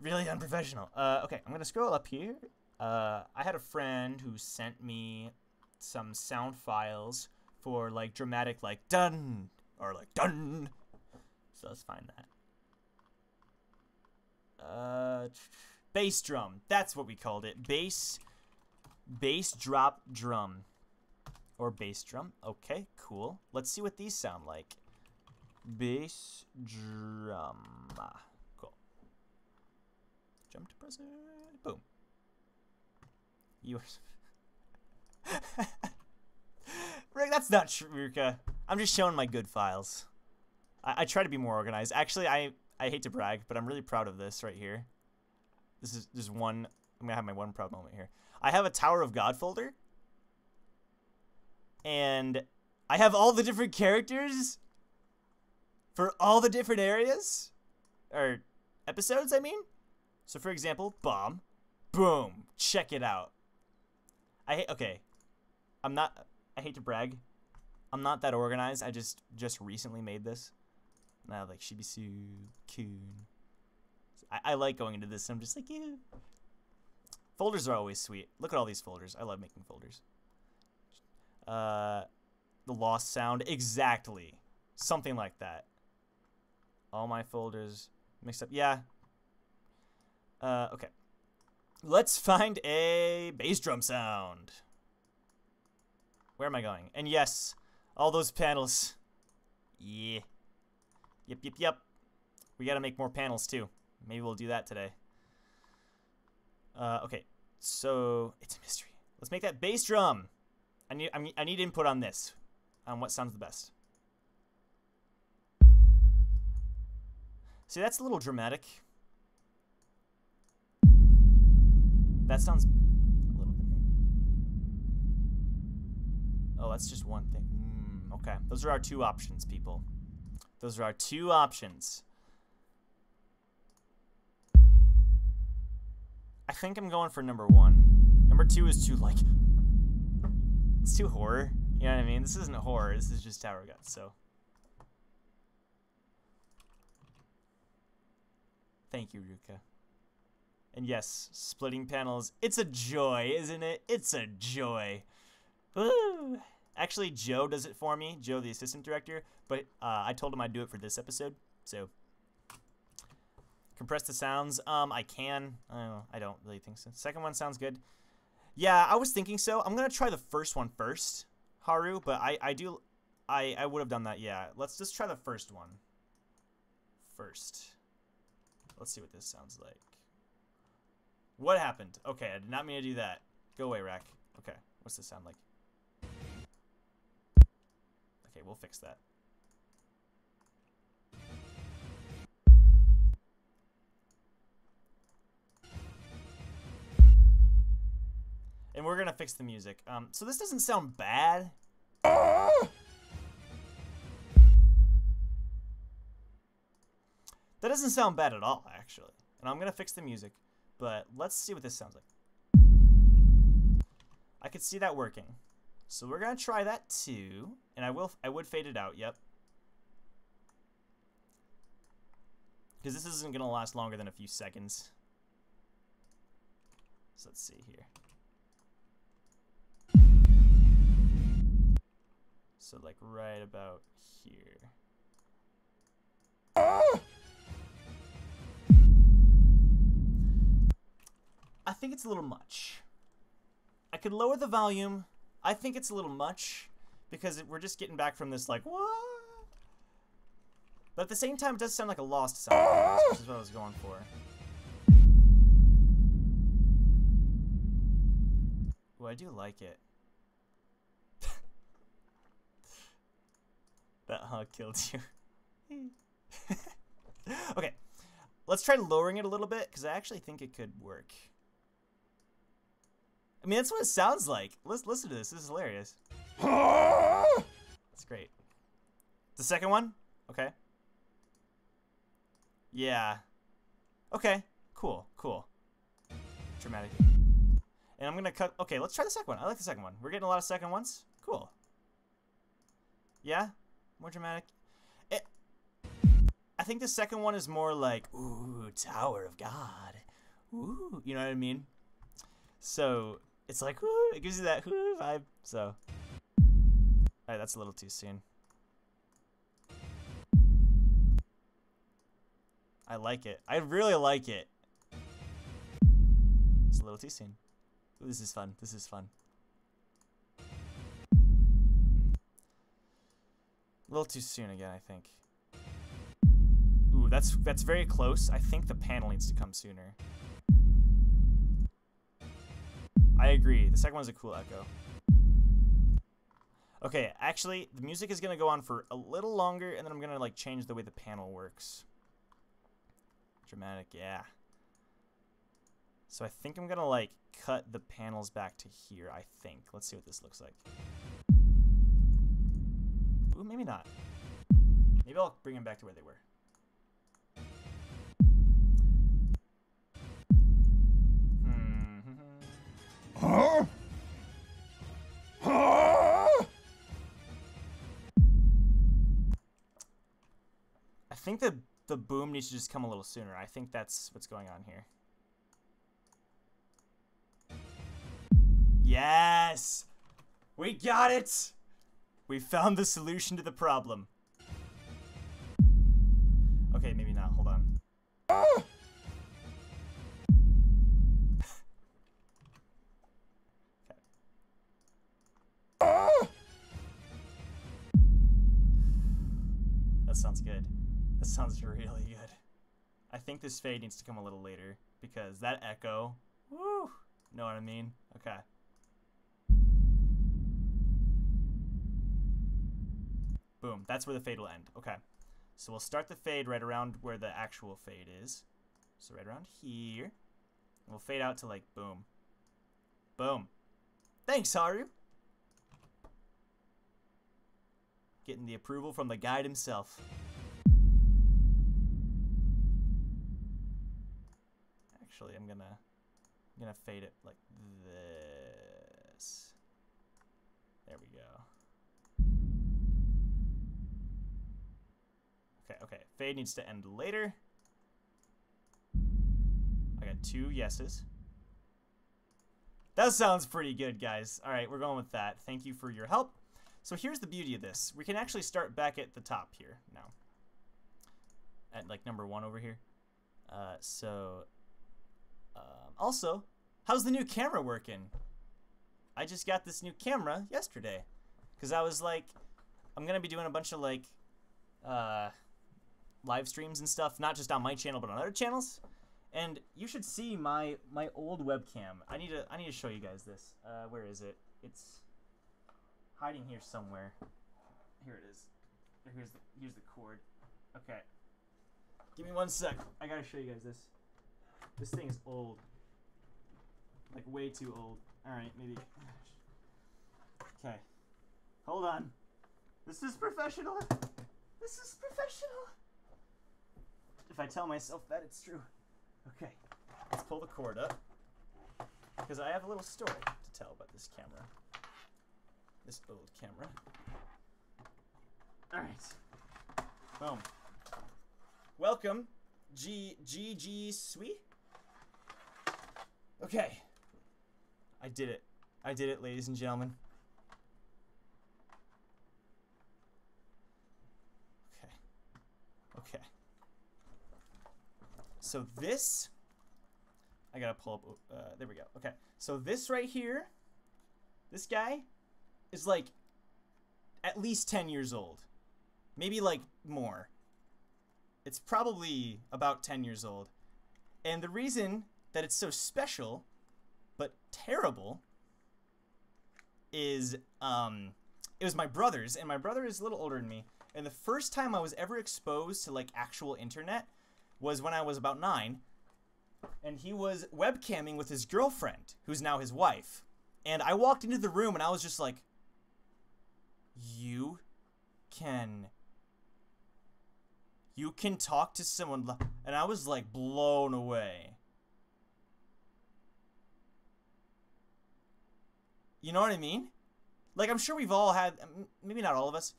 really unprofessional. Okay, I'm gonna scroll up here. I had a friend who sent me some sound files for, like, dramatic, like, dun, or, like, dun. So let's find that. Bass drum. That's what we called it. Bass drop drum. Or bass drum. Okay, cool. Let's see what these sound like. Bass drum. Cool. Jump to present. Boom. Yours. Rick, that's not true, Ruka. I'm just showing my good files. I try to be more organized. Actually, I hate to brag, but I'm really proud of this right here. This is just one. I'm gonna have my one proud moment here. I have a Tower of God folder. And I have all the different characters for all the different areas, or episodes, I mean. So, for example, bomb, boom, check it out. I hate to brag. I'm not that organized. I just recently made this. And I like Shibisu, Kun. I like going into this. I'm just like, yeah. Folders are always sweet. Look at all these folders. I love making folders. The lost sound, exactly, something like that. All my folders mixed up. Yeah. Okay. Let's find a bass drum sound. Where am I going? And yes, all those panels. Yeah. Yep. We gotta make more panels too. Maybe we'll do that today. Okay. So it's a mystery. Let's make that bass drum. I need input on this, on what sounds the best. See, that's a little dramatic. That sounds a little bit. Oh, that's just one thing. Okay, those are our two options, people. Those are our two options. I think I'm going for number one. Number two is too, like... It's too horror. You know what I mean? This isn't horror. This is just Tower of God, so. Thank you, Ruka. And yes, splitting panels. It's a joy, isn't it? It's a joy. Woo! Actually, Joe does it for me. Joe, the assistant director. But I told him I'd do it for this episode, so. Compress the sounds. I can. I don't really think so. Second one sounds good. Yeah, I was thinking so. I'm gonna try the first one first, Haru, but I would have done that, yeah. Let's just try the first one first. Let's see what this sounds like. What happened? Okay, I did not mean to do that. Go away, Rack. Okay, what's this sound like? Okay, we'll fix that. And we're gonna fix the music. So this doesn't sound bad. That doesn't sound bad at all, actually. And I'm gonna fix the music. but let's see what this sounds like. I could see that working. So we're gonna try that too, and I would fade it out, yep. Because this isn't gonna last longer than a few seconds. So let's see here. So like right about here. I think it's a little much. I could lower the volume. I think it's a little much because we're just getting back from this like, what? But at the same time, it does sound like a lost sound, which is what I was going for. Ooh, I do like it. That hug killed you. Okay, let's try lowering it a little bit because I actually think it could work. I mean, that's what it sounds like. Let's listen to this. This is hilarious. It's great. The second one? Okay. Yeah. Okay. Cool. Cool. Dramatic. And I'm going to cut... Okay, let's try the second one. I like the second one. We're getting a lot of second ones. Cool. Yeah? More dramatic. I think the second one is more like, ooh, Tower of God. Ooh, you know what I mean? So... It's like, whoo, it gives you that whoo vibe, so. Alright, that's a little too soon. I like it. I really like it. It's a little too soon. Ooh, this is fun. This is fun. A little too soon again, I think. Ooh, that's very close. I think the panel needs to come sooner. I agree. The second one's a cool echo. Okay, actually, the music is going to go on for a little longer, and then I'm going to, like, change the way the panel works. Dramatic, yeah. So I think I'm going to, like, cut the panels back to here, I think. Let's see what this looks like. Ooh, maybe not. Maybe I'll bring them back to where they were. Huh? Huh? I think the boom needs to just come a little sooner. I think that's what's going on here. Yes! We got it! We found the solution to the problem. Okay, maybe not. Hold on. That sounds good. That sounds really good. I think this fade needs to come a little later because that echo, woo, know what I mean? Okay. Boom, that's where the fade will end. Okay. So we'll start the fade right around where the actual fade is. So right around here. And we'll fade out to like boom. Boom. Thanks, Haru. Getting the approval from the guide himself. Actually, I'm gonna fade it like this. There we go. Okay. Fade needs to end later. I got 2 yeses. That sounds pretty good, guys. All right, we're going with that. Thank you for your help. So here's the beauty of this. We can actually start back at the top here now. At like number 1 over here. Also, how's the new camera working? I just got this new camera yesterday. Because I was like, I'm going to be doing a bunch of like live streams and stuff. Not just on my channel, but on other channels. And you should see my old webcam. I need to show you guys this. Where is it? It's hiding here somewhere. Here it is. Here's the cord. Okay. Give me 1 sec. I gotta show you guys this. This thing is old. Like way too old. Alright, maybe. Okay. Hold on. This is professional. This is professional. If I tell myself that, it's true. Okay. Let's pull the cord up, because I have a little story to tell about this camera. This old camera. Alright. Boom. Welcome, G Sui. Okay. I did it. I did it, ladies and gentlemen. Okay. Okay. So this, I gotta pull up, there we go. Okay. So this right here, this guy is like at least 10 years old. Maybe like more. It's probably about 10 years old. And the reason that it's so special, but terrible, is, it was my brother's, and my brother is a little older than me. And the first time I was ever exposed to, like, actual internet was when I was about 9. And he was webcamming with his girlfriend, who's now his wife. And I walked into the room, and I was just like, You can talk to someone, and I was like blown away. You know what I mean? Like, I'm sure we've all had, maybe not all of us.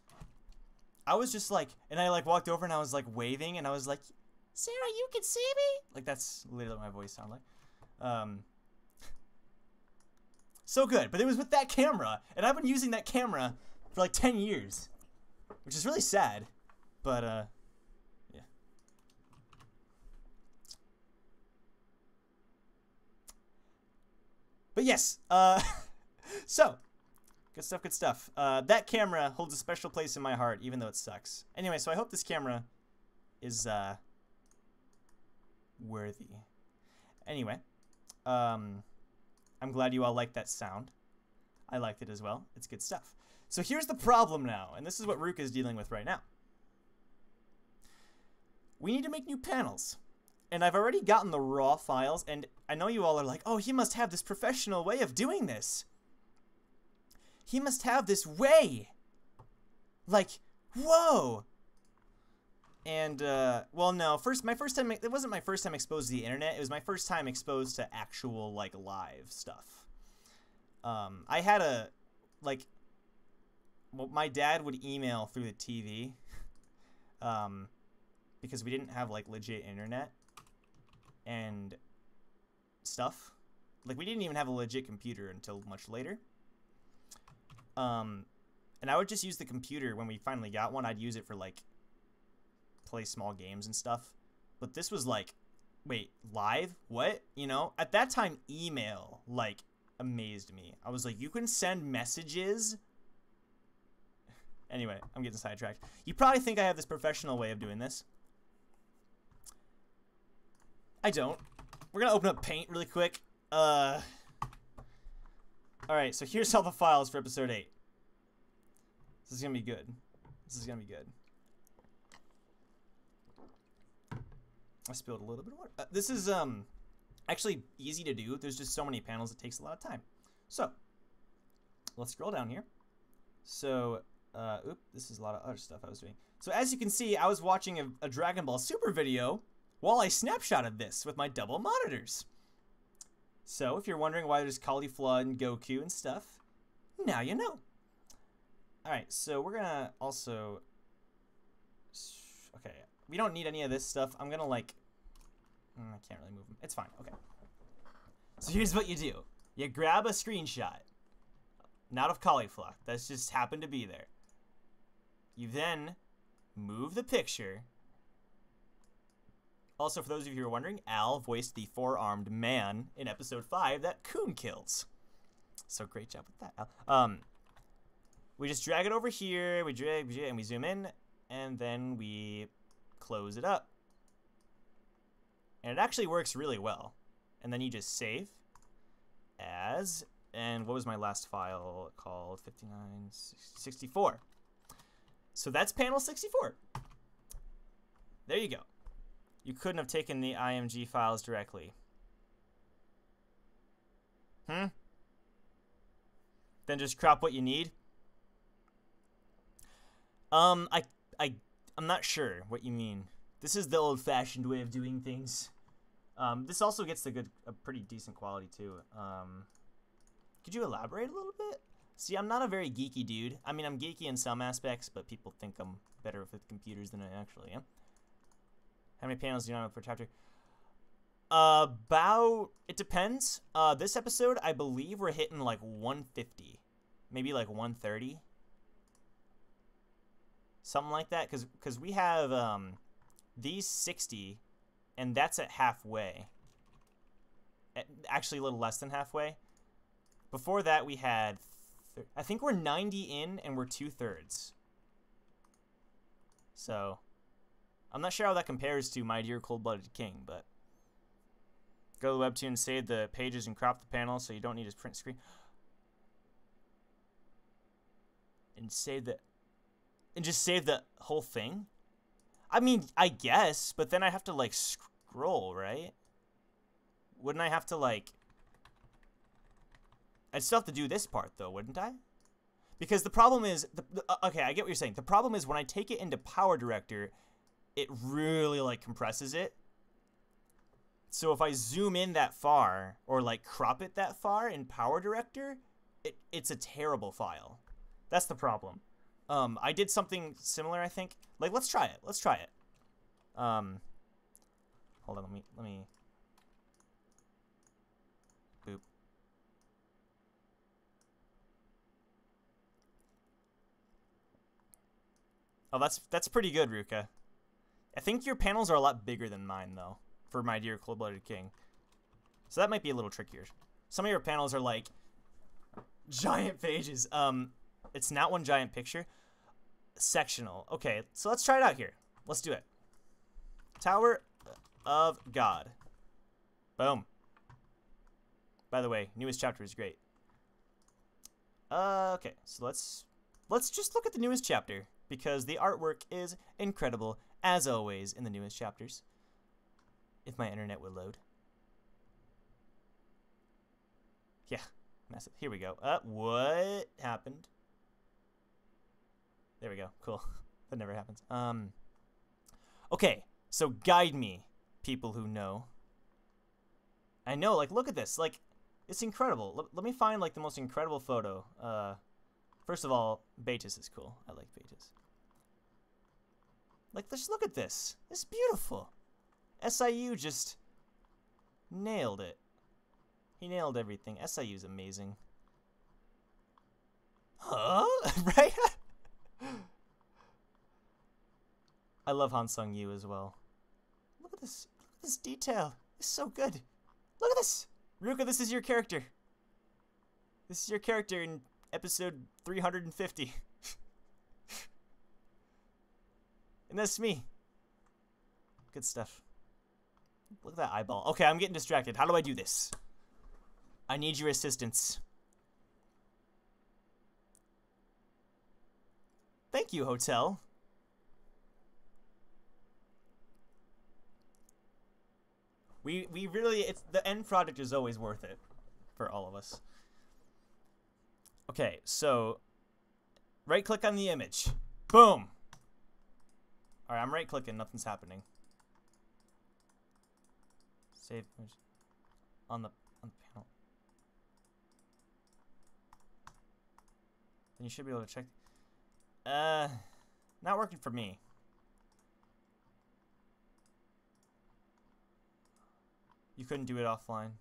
I was just like, and I like walked over and I was like waving and I was like, Sarah, you can see me? Like, that's literally what my voice sounded like. So good, but it was with that camera, and I've been using that camera for like 10 years, which is really sad, but yeah. But yes, so, good stuff, good stuff. That camera holds a special place in my heart, even though it sucks. Anyway, so I hope this camera is worthy. Anyway, I'm glad you all liked that sound. I liked it as well. It's good stuff. So here's the problem now, and this is what Rook is dealing with right now. We need to make new panels. And I've already gotten the raw files, and I know you all are like, oh, he must have this professional way of doing this. He must have this way. Like, whoa. And, well, no, my first time, it wasn't my first time exposed to the internet. It was my first time exposed to actual, like, live stuff. I had a, like, well, my dad would email through the TV, because we didn't have, like, legit internet and stuff. Like, we didn't even have a legit computer until much later. And I would just use the computer when we finally got one. I'd use it for, like, play small games and stuff. But this was like, wait, live? What? You know? At that time, email, like, amazed me. I was like, you can send messages? Anyway, I'm getting sidetracked. You probably think I have this professional way of doing this. I don't. We're gonna open up Paint really quick. Alright, so here's all the files for episode 8. This is gonna be good. This is gonna be good. I spilled a little bit of water. This is actually easy to do. There's just so many panels, it takes a lot of time. So, let's scroll down here. So, this is a lot of other stuff I was doing. So as you can see, I was watching a Dragon Ball Super video while I snapshotted this with my double monitors. So, if you're wondering why there's Caulifla and Goku and stuff, now you know. Alright, so we're gonna also... Okay, we don't need any of this stuff. I'm gonna, like... I can't really move them. It's fine, okay. So here's what you do. You grab a screenshot. Not of Caulifla. That's just happened to be there. You then move the picture. Also, for those of you who are wondering, Al voiced the four-armed man in episode 5 that Coon kills. So great job with that, Al. We just drag it over here, we drag, and we zoom in, and then we close it up. And it actually works really well. And then you just save as, and what was my last file called? 5964. So that's panel 64. There you go. You couldn't have taken the IMG files directly. Then just crop what you need. I'm not sure what you mean. This is the old-fashioned way of doing things. This also gets a pretty decent quality too. Could you elaborate a little bit? See, I'm not a very geeky dude. I mean, I'm geeky in some aspects, but people think I'm better with computers than I actually am. How many panels do you have per chapter? It depends. This episode, I believe we're hitting like 150, maybe like 130, something like that. Cause we have these 60, and that's at halfway. Actually, a little less than halfway. Before that, we had, I think we're 90 in, and we're 2/3. So, I'm not sure how that compares to My Dear Cold-Blooded King, but go to Webtoon, save the pages, and crop the panels so you don't need a print screen. And just save the whole thing? I mean, I guess, but then I have to, like, scroll, right? Wouldn't I have to, like... I'd still have to do this part, though, wouldn't I? Because the problem is... okay, I get what you're saying. The problem is when I take it into Power Director, it really, like, compresses it. So if I zoom in that far, or, like, crop it that far in Power Director, it's a terrible file. That's the problem. I did something similar, I think. Like, let's try it. Let's try it. Hold on, let me... Boop. Oh, that's pretty good, Ruka. I think your panels are a lot bigger than mine, though, for My Dear Cold-Blooded King. So that might be a little trickier. Some of your panels are, like, giant pages. It's not one giant picture. Sectional. Okay, so let's try it out here. Let's do it. Tower of God. Boom. By the way, newest chapter is great. Okay, so let's just look at the newest chapter, because the artwork is incredible, as always, in the newest chapters. If my internet will load. Yeah, massive. Here we go. What happened? There we go. Cool. That never happens. Okay, so guide me, people who know. I know, like, look at this. Like, it's incredible. Let me find, like, the most incredible photo. First of all, Betis is cool. I like Betis. Like, just look at this. It's beautiful. SIU just nailed it. He nailed everything. SIU's amazing. Huh? Right? I love Han Sung-yu as well. Look at this. Look at this detail. It's so good. Look at this. Ruka, this is your character. This is your character in episode 350. And that's me. Good stuff. Look at that eyeball. Okay, I'm getting distracted. How do I do this? I need your assistance. Thank you, Hotel. We really, the end product is always worth it for all of us. Okay, so right click on the image. Boom. All right, I'm right clicking, nothing's happening. Save image on the panel. Then you should be able to check. Not working for me. You couldn't do it offline.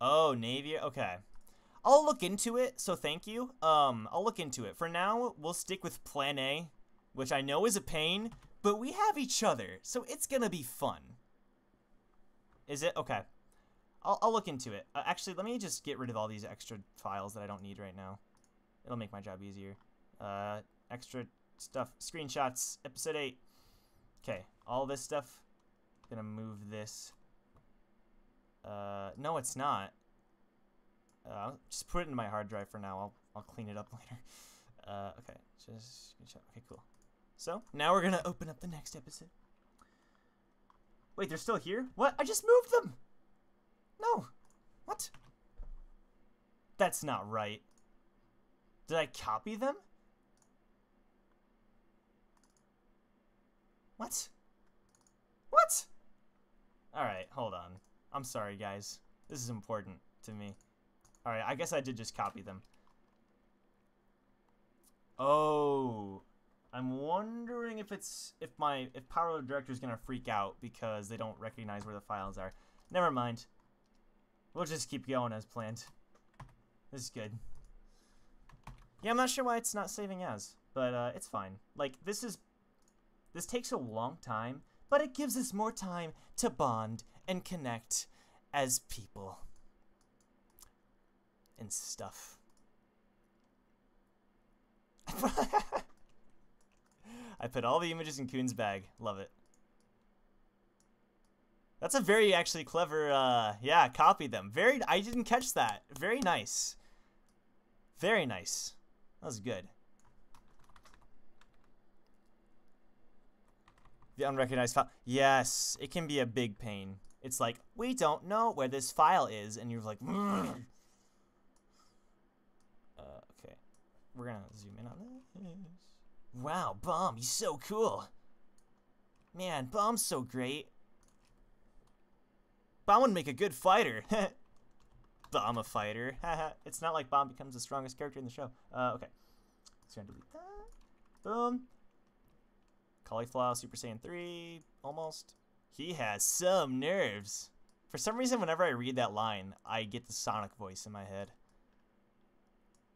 Oh, Navy. Okay. I'll look into it, so thank you. I'll look into it. For now, we'll stick with Plan A, which I know is a pain, but we have each other, so it's gonna be fun. Is it? Okay. I'll look into it. Actually, let me just get rid of all these extra files that I don't need right now. It'll make my job easier. Extra stuff. Screenshots. Episode 8. Okay. All this stuff. Gonna move this. No, it's not. Just put it in my hard drive for now. I'll clean it up later. Okay. Just screenshot. Okay, cool. So, now we're gonna open up the next episode. Wait, they're still here? What? I just moved them! No. What? That's not right. Did I copy them? What? What? Alright, hold on. I'm sorry, guys. This is important to me. Alright, I guess I did just copy them. Oh, I'm wondering if Power Director is gonna freak out because they don't recognize where the files are. Never mind. We'll just keep going as planned. This is good. Yeah, I'm not sure why it's not saving as, but it's fine. Like, this takes a long time, but it gives us more time to bond and connect as people. And stuff. I put all the images in Kuhn's bag. Love it. That's a very actually clever, yeah, copied them. I didn't catch that. Very nice. Very nice. That was good. The unrecognized file. Yes, it can be a big pain. It's like, we don't know where this file is, and you're like, okay. We're gonna zoom in on this. Wow, Bomb, he's so cool. Man, Bomb's so great. Bomb would make a good fighter. Bomb a fighter. It's not like Bomb becomes the strongest character in the show. Okay. So I'm gonna delete that. Boom. Cauliflower Super Saiyan 3. Almost. He has some nerves. For some reason, whenever I read that line, I get the Sonic voice in my head.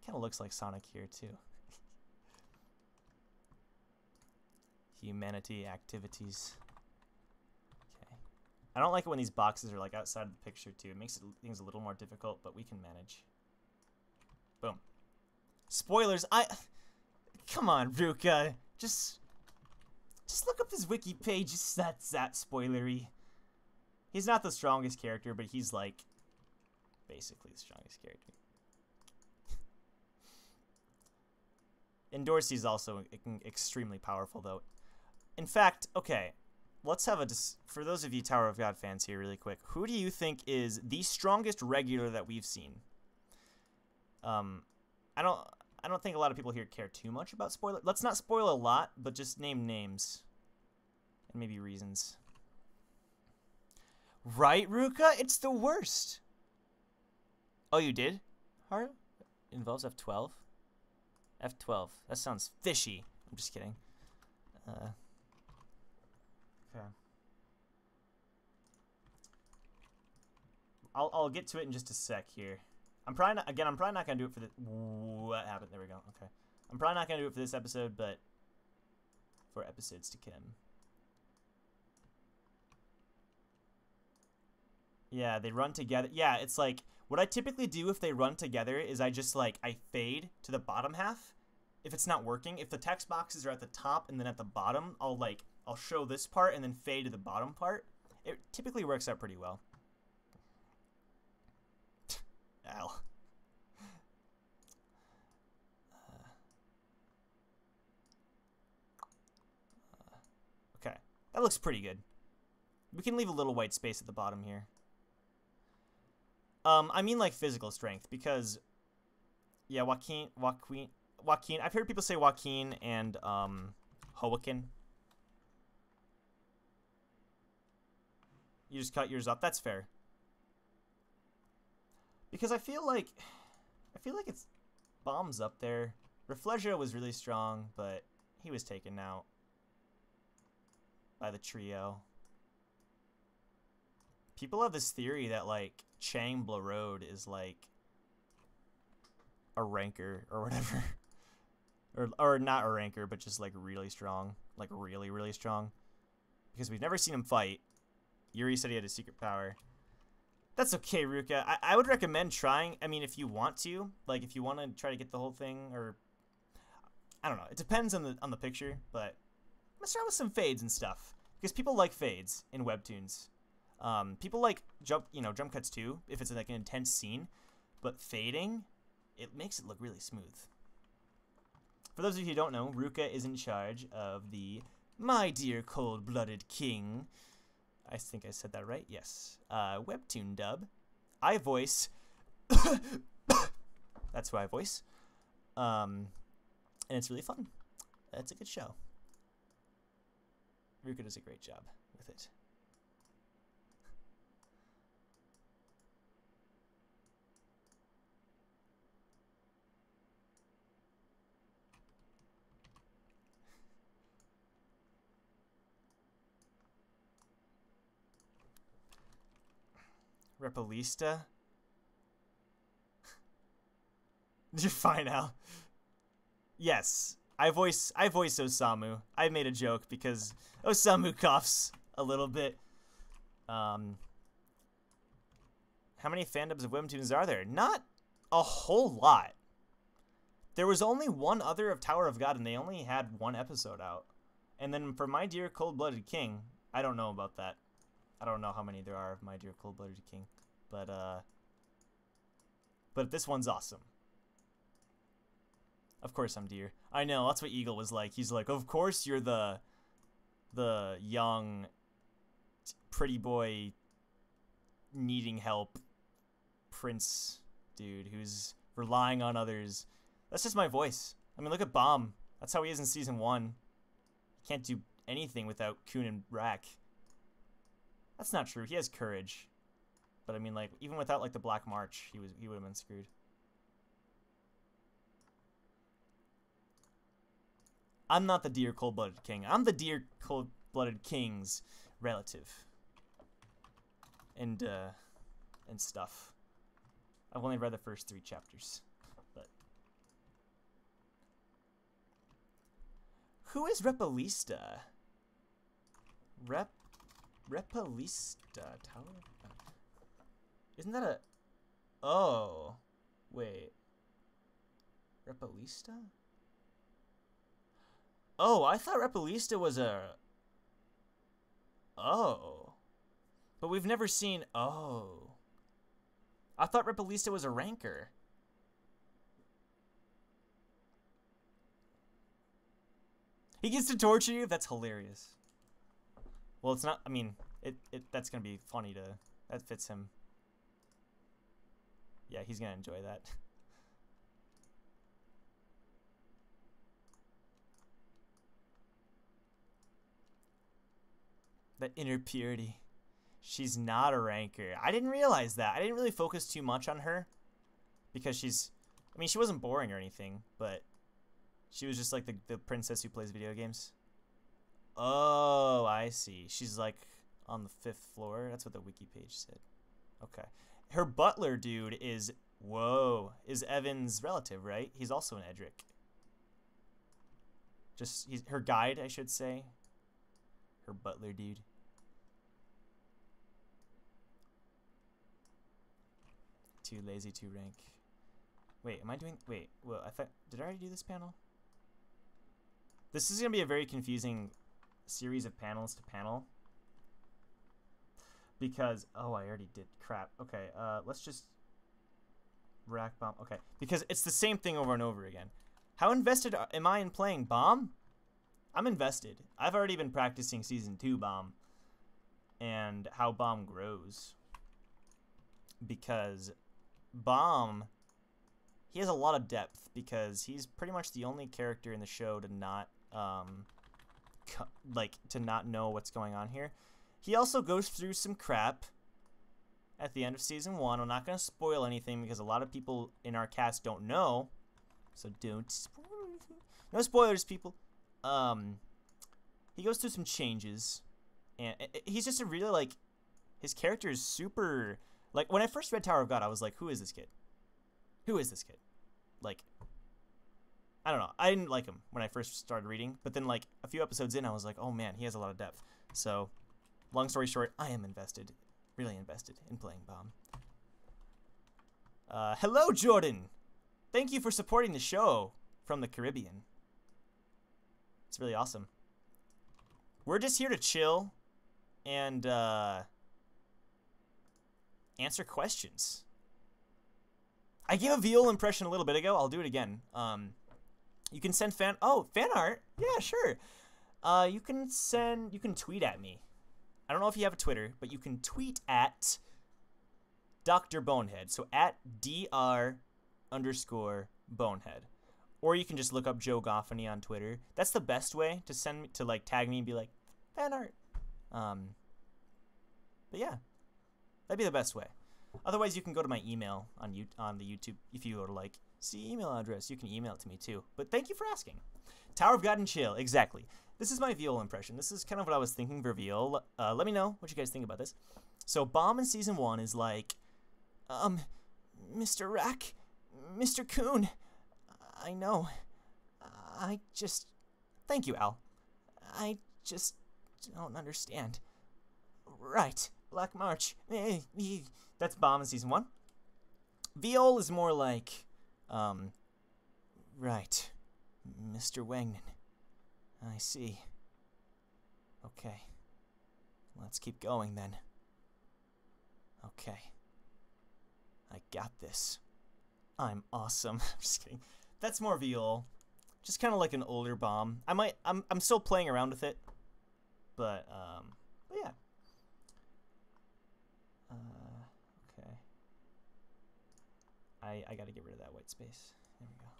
Kind of looks like Sonic here, too. Humanity activities. Okay. I don't like it when these boxes are like outside of the picture, too. It makes things a little more difficult, but we can manage. Boom. Spoilers. Come on, Ruka. Just look up this wiki page. That's that spoilery. He's not the strongest character, but he's like basically the strongest character. And Dorsey's also extremely powerful, though. In fact, okay, let's have for those of you Tower of God fans here really quick, who do you think is the strongest regular that we've seen? I don't think a lot of people here care too much about spoiler. Let's not spoil a lot, but just name names. And maybe reasons. Right, Ruka? It's the worst. Oh, you did? Heart? Involves F12? F12. That sounds fishy. I'm just kidding. Okay. I'll get to it in just a sec here. I'm probably not gonna do it for the. What happened? There we go. Okay. I'm probably not gonna do it for this episode, but for episodes to come. Yeah, they run together. Yeah, it's like what I typically do if they run together is I just like I fade to the bottom half. If it's not working, if the text boxes are at the top and then at the bottom, I'll show this part and then fade to the bottom part. It typically works out pretty well. Ow. Okay, that looks pretty good. We can leave a little white space at the bottom here. I mean like physical strength because, yeah, Joaquin. I've heard people say Joaquin and Joaquin. You just cut yours off. That's fair. Because I feel like it's Bombs up there. Reflejo was really strong, but he was taken out by the trio. People have this theory that like Chang Blarode is like a ranker or whatever. or not a ranker, but just like really strong. Like really, really strong. Because we've never seen him fight. Yuri said he had a secret power. That's okay, Ruka. I would recommend trying. I mean, if you want to, like, if you want to try to get the whole thing, or I don't know. It depends on the picture, but let's start with some fades and stuff because people like fades in webtoons. People like jump cuts too if it's like an intense scene, but fading, it makes it look really smooth. For those of you who don't know, Ruka is in charge of the My Dear Cold-Blooded King. I think I said that right. Yes. Webtoon dub. I voice. That's who I voice. And it's really fun. It's a good show. Ruka does a great job with it. Repalista? You're fine, Al. Yes, I voice Osamu. I made a joke because Osamu coughs a little bit. How many fandoms of Webtoons are there? Not a whole lot. There was only one other of Tower of God, and they only had one episode out. And then for My Dear Cold-Blooded King, I don't know about that. I don't know how many there are of My Dear Cold-Blooded King, but this one's awesome. Of course I'm Dear. I know, that's what Eagle was like. He's like, of course you're the young, pretty boy, needing help prince dude who's relying on others. That's just my voice. I mean, look at Bomb. That's how he is in Season 1. He can't do anything without Kun and Rack. That's not true. He has courage. But I mean, like, even without, like, the Black March, he would have been screwed. I'm not the Dear Cold-Blooded King. I'm the Dear Cold-Blooded King's relative. And stuff. I've only read the first 3 chapters. But who is Repalista? Repalista Tower? Isn't that a... Oh. Wait. Repalista? Oh, I thought Repalista was a... Oh. But we've never seen... Oh. I thought Repalista was a ranker. He gets to torture you? That's hilarious. Well, it's not... I mean, that's going to be funny to... That fits him. Yeah, he's going to enjoy that. That inner purity. She's not a ranker. I didn't realize that. I didn't really focus too much on her. Because she's... I mean, she wasn't boring or anything, but... She was just like the princess who plays video games. Oh, I see. She's like on the 5th floor. That's what the wiki page said. Okay. Her butler dude is... Whoa. Is Evan's relative, right? He's also an Edric. He's her guide, I should say. Her butler dude. Too lazy to rank. Wait, am I doing... Wait, well, I thought... Did I already do this panel? This is going to be a very confusing series of panels to panel. Because... Oh, I already did. Crap. Okay, let's just... Rack Bomb. Okay, because it's the same thing over and over again. How invested am I in playing Bomb? I'm invested. I've already been practicing Season 2 Bomb. And how Bomb grows. Because... Bomb, he has a lot of depth because he's pretty much the only character in the show to not, to not know what's going on here. He also goes through some crap at the end of Season 1. I'm not going to spoil anything because a lot of people in our cast don't know, so don't spoil anything. No spoilers, people. He goes through some changes, and he's just a really, like, his character is super... Like, when I first read Tower of God, I was like, who is this kid? Who is this kid? Like, I don't know. I didn't like him when I first started reading. But then, like, a few episodes in, I was like, oh, man, he has a lot of depth. So, long story short, I am invested. Really invested in playing Bomb. Hello, Jordan! Thank you for supporting the show from the Caribbean. It's really awesome. We're just here to chill and, answer questions. I gave a VL impression a little bit ago. I'll do it again. You can send fan art. Yeah, sure. You can tweet at me. I don't know if you have a Twitter, but you can tweet at Dr. Bonehead. So at @Dr_Bonehead. Or you can just look up Joe Goffany on Twitter. That's the best way to send me, to like tag me and be like, fan art. But yeah. That'd be the best way. Otherwise, you can go to my email on the YouTube. If you go to, like, see email address, you can email it to me, too. But thank you for asking. Tower of God and Chill. Exactly. This is my VL impression. This is kind of what I was thinking for VL. Let me know what you guys think about this. So Bomb in Season 1 is like, Mr. Rack, Mr. Coon, I know. Thank you, Al. I just don't understand. Right, Black March. That's Bomb in Season 1. Viol is more like, right, Mr. Wangnan. I see. Okay. Let's keep going then. Okay. I got this. I'm awesome. I'm just kidding. That's more Viol. Just kind of like an older Bomb. I'm still playing around with it. But yeah. Okay. I gotta get rid of that white space. There we go.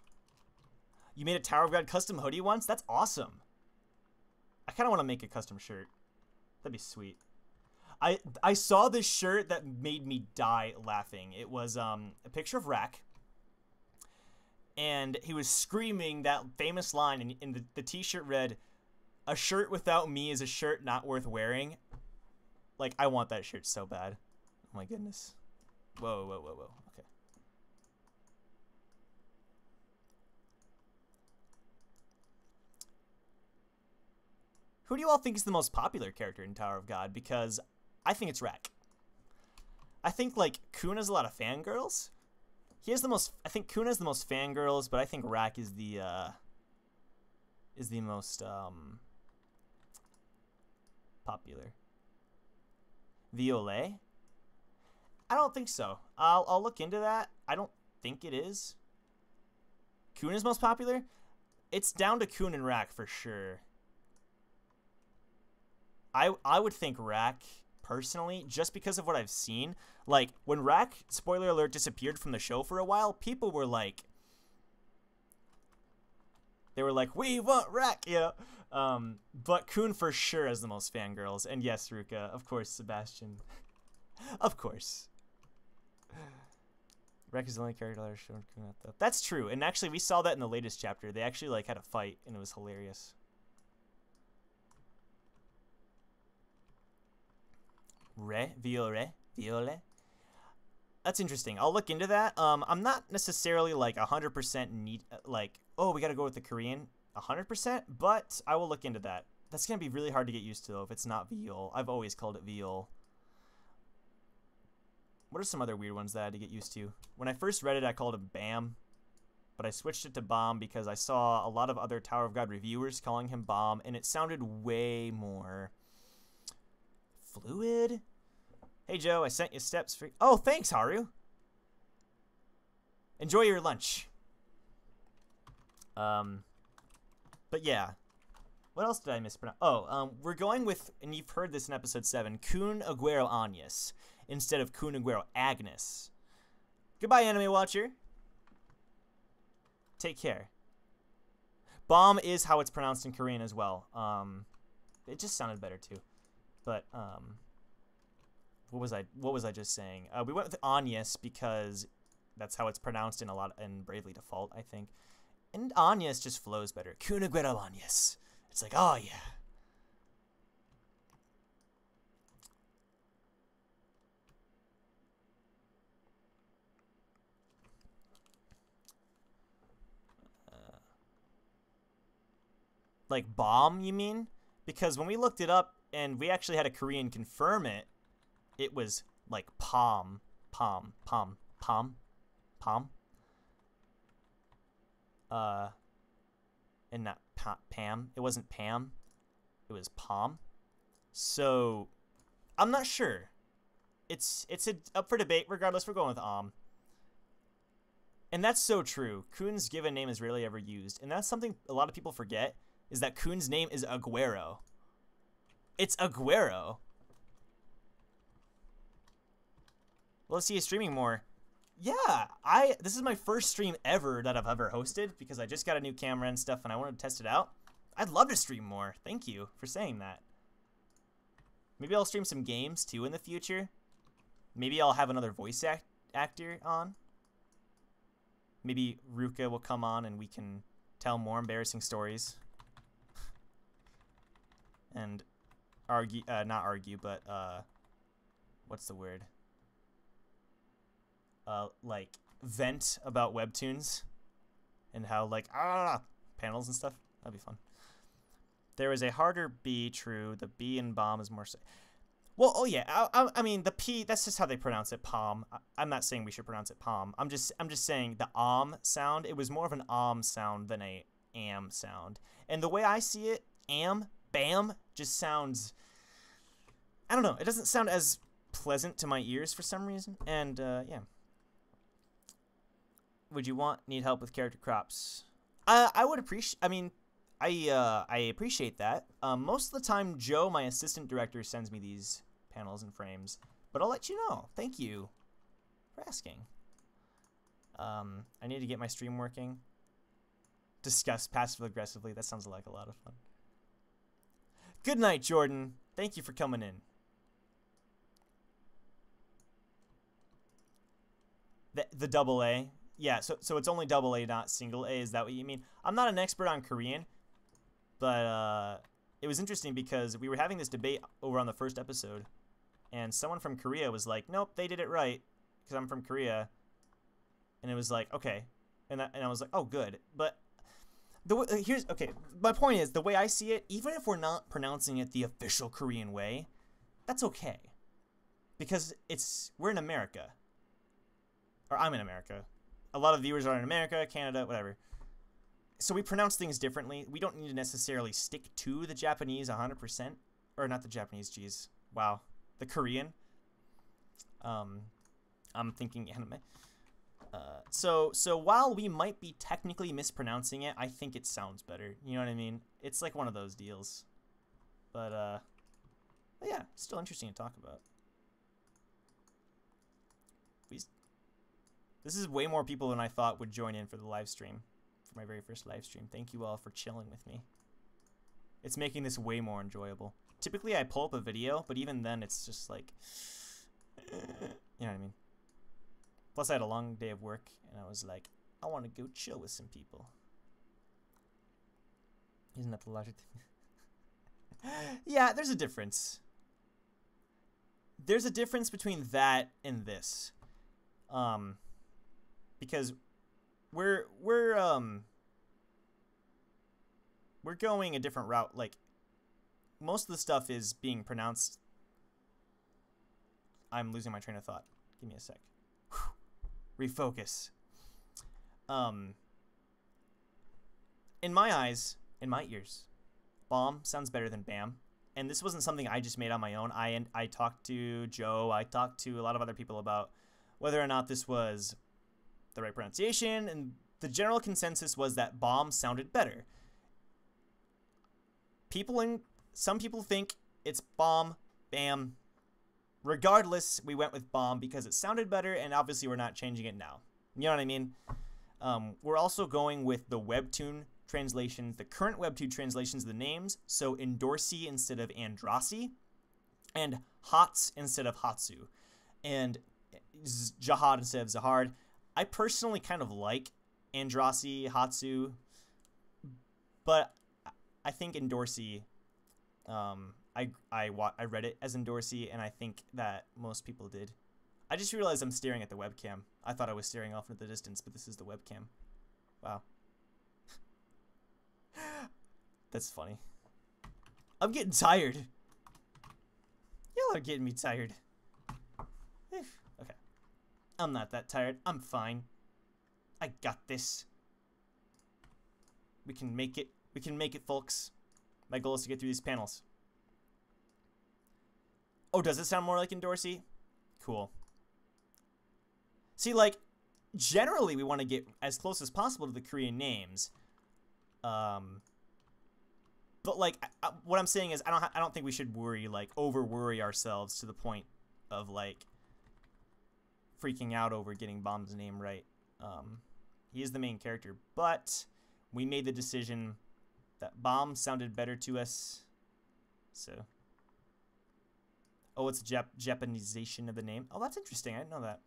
You made a Tower of God custom hoodie once? That's awesome. I kind of want to make a custom shirt. That'd be sweet. I saw this shirt that made me die laughing. It was a picture of Rack. And he was screaming that famous line, and the t-shirt read, "A shirt without me is a shirt not worth wearing." Like, I want that shirt so bad. Oh my goodness. Whoa, whoa, whoa, whoa. Okay. Who do you all think is the most popular character in Tower of God? Because I think it's Rack. I think, like, Kun has a lot of fangirls. He has the most... I think Kun has the most fangirls, but I think Rack is the most, popular. Violet? I don't think so. I'll look into that. I don't think it is. Kun is most popular? It's down to Kun and Rack for sure. I would think Rack, personally, just because of what I've seen. Like, when Rack, spoiler alert, disappeared from the show for a while, people were like... They were like, we want Rack, you know? But Kun for sure has the most fangirls. And yes, Ruka, of course, Sebastian. Of course. Rack is the only character that showed Kun at the... That's true. And actually, we saw that in the latest chapter. They actually, like, had a fight, and it was hilarious. Violet. That's interesting. I'll look into that. I'm not necessarily like 100% need like, oh, we got to go with the Korean 100%, but I will look into that. That's going to be really hard to get used to though if it's not Viol. I've always called it Viol. What are some other weird ones that I had to get used to? When I first read it, I called it Bam, but I switched it to Bomb because I saw a lot of other Tower of God reviewers calling him Bomb, and it sounded way more fluid. Hey Joe, I sent you steps for... Oh, thanks, Haru. Enjoy your lunch. But yeah. What else did I mispronounce? Oh, we're going with, and you've heard this in episode 7, Kun Aguero Agnes instead of Kun Aguero Agnes. Goodbye, Anime Watcher. Take care. Bomb is how it's pronounced in Korean as well. It just sounded better too. But, what was I just saying? We went with Agnes because that's how it's pronounced in Bravely Default, I think. And Agnes just flows better. Kun Aguero Agnes. It's like, oh yeah. Like Bomb, you mean? Because when we looked it up and we actually had a Korean confirm it, it was like Pom. And not Pam. It wasn't Pam. It was Pom. So, I'm not sure. It's up for debate. Regardless, we're going with And that's so true. Kun's given name is rarely ever used. And that's something a lot of people forget, is that Kun's name is Aguero. It's Aguero. Well, let's see you streaming more. Yeah, this is my first stream ever that I've ever hosted because I just got a new camera and stuff and I wanted to test it out. I'd love to stream more. Thank you for saying that. Maybe I'll stream some games too in the future. Maybe I'll have another voice actor on. Maybe Ruka will come on and we can tell more embarrassing stories. And argue, not argue, but what's the word? Like vent about webtoons and how like panels and stuff. That'd be fun. There is a harder B. True. The B in bomb is more. Well, oh yeah. I mean the P. That's just how they pronounce it. Palm. I'm not saying we should pronounce it palm. I'm just saying the sound. It was more of an sound than a am sound. And the way I see it, bam, just sounds. I don't know. It doesn't sound as pleasant to my ears for some reason. And yeah. Would you need help with character crops? I would appreciate. I mean, I appreciate that. Most of the time, Joe, my assistant director, sends me these panels and frames. But I'll let you know. Thank you for asking. I need to get my stream working. Discuss passive aggressively. That sounds like a lot of fun. Good night, Jordan. Thank you for coming in. The double A. Yeah, so it's only double A, not single A. Is that what you mean? I'm not an expert on Korean, but it was interesting because we were having this debate over on the first episode, and someone from Korea was like, nope, they did it right, because I'm from Korea. And it was like, okay. And I was like, oh, good. But okay, my point is, the way I see it, even if we're not pronouncing it the official Korean way, that's okay. Because we're in America. Or I'm in America. A lot of viewers are in America, Canada, whatever. So we pronounce things differently. We don't need to necessarily stick to the Japanese 100%. Or not the Japanese, geez. Wow. The Korean. I'm thinking anime. So while we might be technically mispronouncing it, I think it sounds better. You know what I mean? It's like one of those deals. But yeah, still interesting to talk about. This is way more people than I thought would join in for the live stream. For my very first live stream. Thank you all for chilling with me. It's making this way more enjoyable. Typically I pull up a video, but even then it's just like, you know what I mean? Plus I had a long day of work, and I was like, I want to go chill with some people. Isn't that the logic? Yeah, there's a difference. There's a difference between that and this. Because we're going a different route. Like, most of the stuff is being pronounced. I'm losing my train of thought. Give me a sec. Whew. Refocus. In my eyes, in my ears, bomb sounds better than bam. And this wasn't something I just made on my own. I talked to Joe. I talked to a lot of other people about whether or not this was the right pronunciation, and the general consensus was that bomb sounded better. Some people think it's bomb, bam. Regardless, we went with bomb because it sounded better, and obviously we're not changing it now. You know what I mean? We're also going with the webtoon translations, the current webtoon translations of the names, so Endorsi instead of Andrasi, and Hots instead of Hatsu, and Jahad instead of Zahard. I personally kind of like Andrasi, Hatsu, but I think Endorsi, I read it as Endorsi, and I think that most people did. I just realized I'm staring at the webcam. I thought I was staring off into the distance, but this is the webcam. Wow. That's funny. I'm getting tired. Y'all are getting me tired. Okay. I'm not that tired. I'm fine. I got this. We can make it. We can make it, folks. My goal is to get through these panels. Oh, does it sound more like Endorsi? Cool. See, like, generally we want to get as close as possible to the Korean names. But like, what I'm saying is, I don't think we should over worry ourselves to the point of like freaking out over getting Bomb's name right. He is the main character, but we made the decision that Bomb sounded better to us. So, oh, it's a Japanization of the name. Oh, that's interesting. I didn't know that.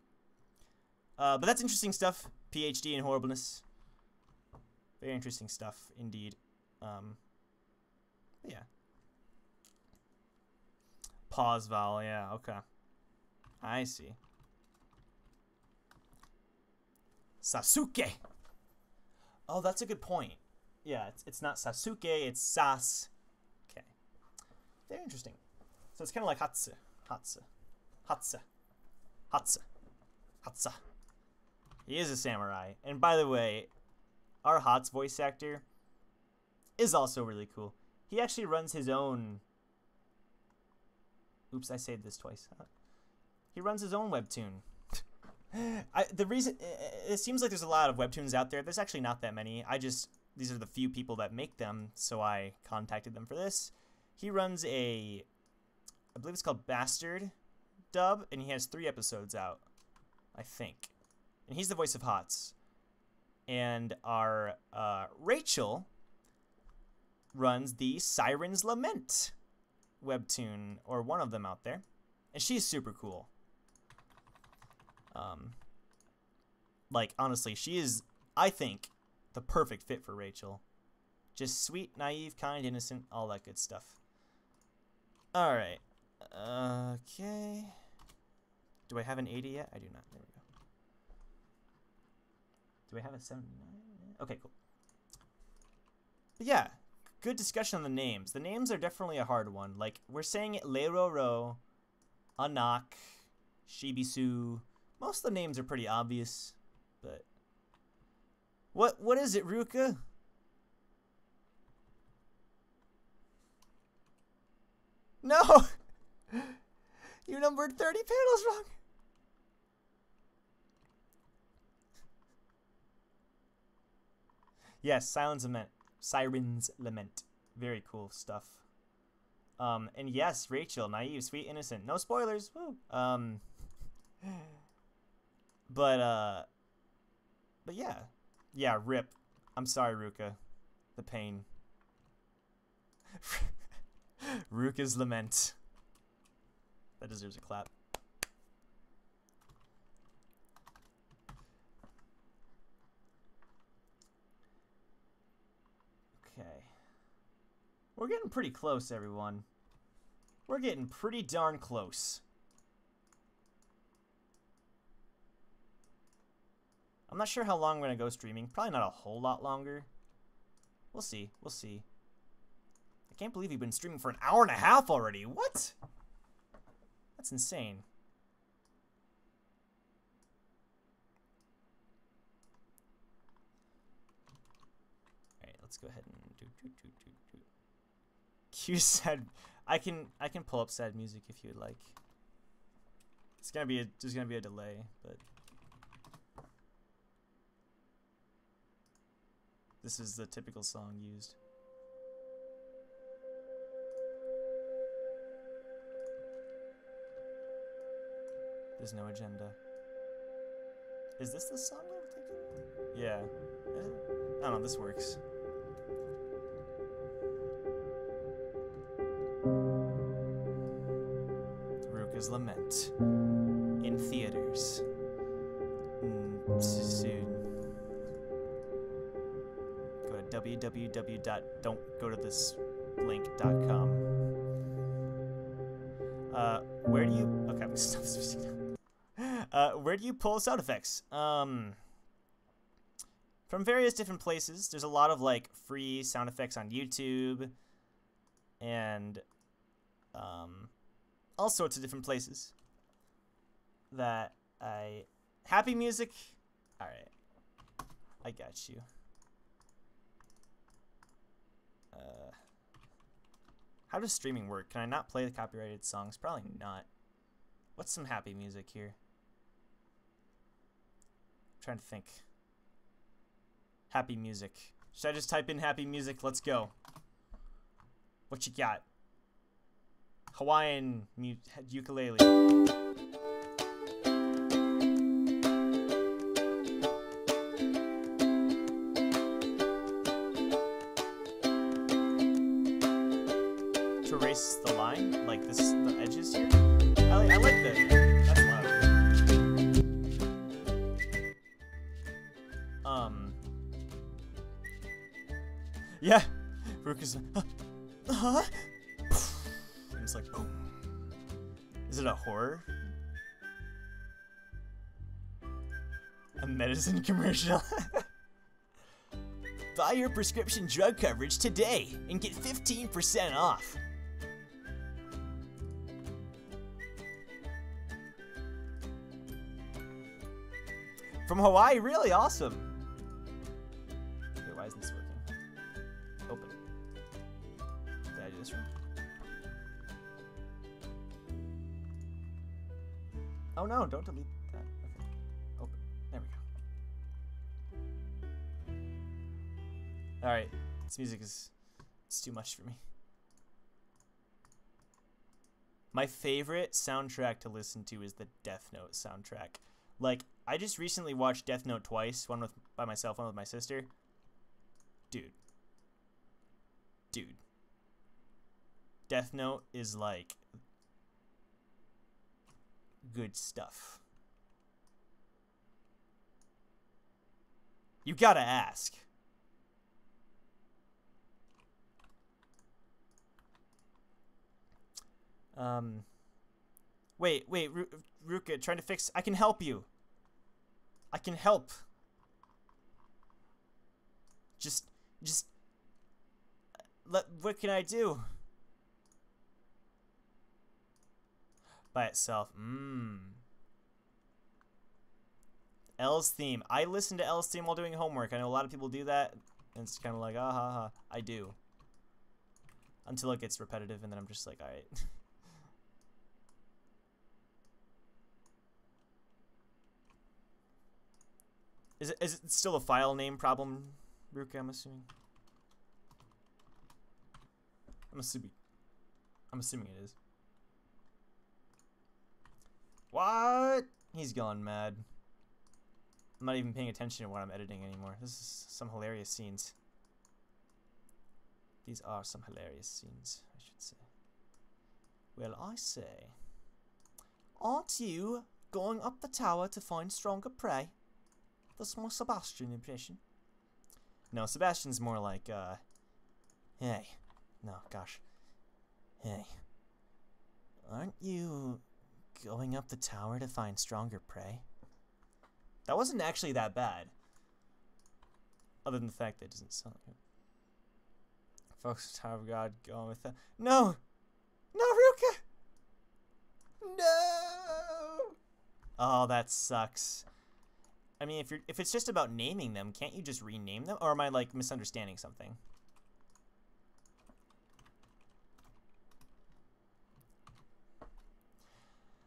But that's interesting stuff. PhD in horribleness. Very interesting stuff indeed. Yeah. Pause vowel. Yeah. Okay. I see. Sasuke. Oh, that's a good point. Yeah, it's not Sasuke, it's Sas. Okay. Very interesting. So it's kind of like Hatsu. Hatsu. Hatsu. Hatsu. Hatsu. He is a samurai. And by the way, our Hat's voice actor is also really cool. He actually runs his own... Oops, I said this twice. He runs his own webtoon. The reason... It seems like there's a lot of webtoons out there. There's actually not that many. These are the few people that make them, so I contacted them for this. He runs I believe it's called Bastard Dub, and he has 3 episodes out, I think. And he's the voice of Hots. And our Rachel runs the Siren's Lament webtoon, or one of them out there. And she's super cool. Like, honestly, she is, I think, the perfect fit for Rachel. Just sweet, naive, kind, innocent, all that good stuff. Alright. Okay. Do I have an 80 yet? I do not. There we go. Do I have a 79? Okay, cool. But yeah, good discussion on the names. The names are definitely a hard one. Like, we're saying it Leiroro, Anak, Shibisu. Most of the names are pretty obvious, but... What is it, Ruka? No! You numbered 30 panels wrong! Yes, Siren's Lament. Very cool stuff. And yes, Rachel, naive, sweet, innocent. No spoilers, woo! But yeah. Yeah, rip. I'm sorry, Ruka. The pain. Ruka's Lament. That deserves a clap. Okay. We're getting pretty close, everyone. We're getting pretty darn close. I'm not sure how long we're going to go streaming. Probably not a whole lot longer. We'll see. We'll see. I can't believe you've been streaming for an hour and a half already. What? That's insane. Alright, let's go ahead and do. Cue sad. I can pull up sad music if you would like. It's gonna be there's gonna be a delay, but this is the typical song used. There's no agenda. Is this the song I'm thinking? Yeah. I don't know, this works. Ruka's Lament. In theaters. Soon. Go to www.don'tgotothislink.com. Where do you... Okay, I'm gonna stop this music now. Where do you pull sound effects? From various different places. There's a lot of, like, free sound effects on YouTube. And, all sorts of different places that Happy Music. Alright. I got you. How does streaming work? Can I not play the copyrighted songs? Probably not. What's some happy music here? I'm trying to think. Happy music. Should I just type in happy music? Let's go. What you got? Hawaiian ukulele. To erase the line, like this, the edges here. I like that. That's loud. Yeah. Ruka's. Huh? It's like boom. Is it a horror? A medicine commercial. Buy your prescription drug coverage today and get 15% off. From Hawaii, really awesome. Wait, why isn't this working? Open. Did I do this wrong? Oh no, don't delete that. Okay. Open. There we go. Alright. This music is it's too much for me. My favorite soundtrack to listen to is the Death Note soundtrack. Like, I just recently watched Death Note twice, one by myself, one with my sister. Dude. Death Note is like good stuff. You gotta ask. Wait, Ruka, trying to fix. I can help you. I can help. Just. What can I do? By itself. L's theme. I listen to L's theme while doing homework. I know a lot of people do that. And it's kind of like, ah ha ha. I do. Until it gets repetitive, and then I'm just like, alright. Is it still a file name problem, Ruka, I'm assuming? I'm assuming it is. What? He's gone mad. I'm not even paying attention to what I'm editing anymore. This is some hilarious scenes. These are some hilarious scenes, I should say. Well, I say, aren't you going up the tower to find stronger prey? That's my Sebastian impression. No, Sebastian's more like, hey. No, gosh. Hey. Aren't you going up the tower to find stronger prey? That wasn't actually that bad. Other than the fact that it doesn't sound good. Folks, Tower of God, going with that. No! No, Ruka! No! Oh, that sucks. I mean, if it's just about naming them, can't you just rename them? Or am I, like, misunderstanding something?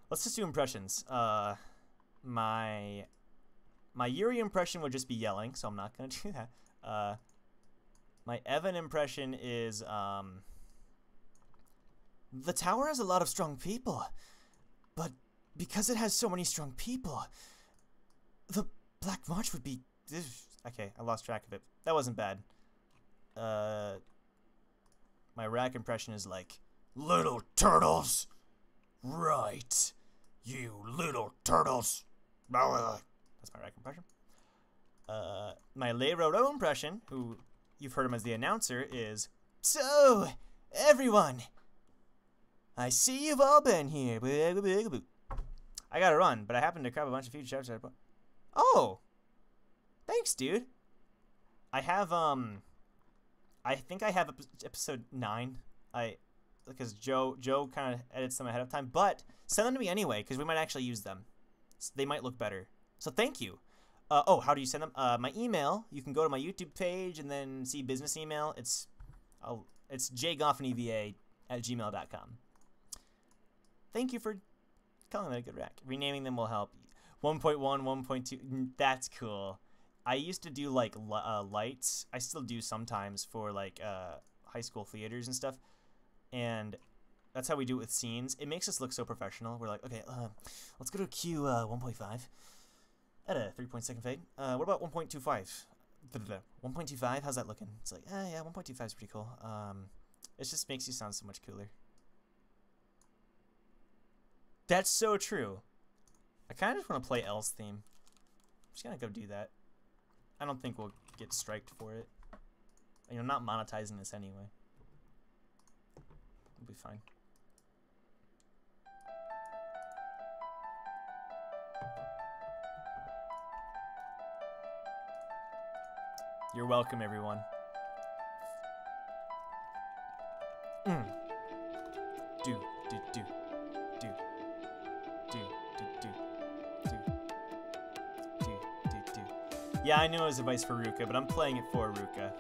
Let's just do impressions. My Yuri impression would just be yelling, so I'm not gonna do that. My Evan impression is, the tower has a lot of strong people, but because it has so many strong people, the Black March would be... Okay, I lost track of it. That wasn't bad. My Rack impression is like, little turtles! Right. You little turtles! That's my Rack impression. My Le Rodo impression, who you've heard him as the announcer, is, so, everyone! I see you've all been here. I gotta run, but I happened to grab a bunch of future shots. Oh! Thanks, dude. I have, I think I have episode 9. Because Joe kind of edits them ahead of time, but send them to me anyway, because we might actually use them. They might look better. So thank you. Oh, how do you send them? My email, you can go to my YouTube page and then see business email. It's jgoffneva@gmail.com. Thank you for calling that a good rack. Renaming them will help. 1.1, 1.2, that's cool. I used to do, like, lights. I still do sometimes for, like, high school theaters and stuff. And that's how we do it with scenes. It makes us look so professional. We're like, okay, let's go to Q 1.5 at a 3.2 fade. What about 1.25? 1.25, how's that looking? It's like, yeah, 1.25 is pretty cool. It just makes you sound so much cooler. That's so true. I kind of just want to play L's theme. I'm just gonna go do that. I don't think we'll get striked for it. You know, I'm not monetizing this anyway. We'll be fine. You're welcome, everyone. Do, do, do, do, do, do, do, do, do, do. Yeah, I knew it was advice for Ruka, but I'm playing it for Ruka.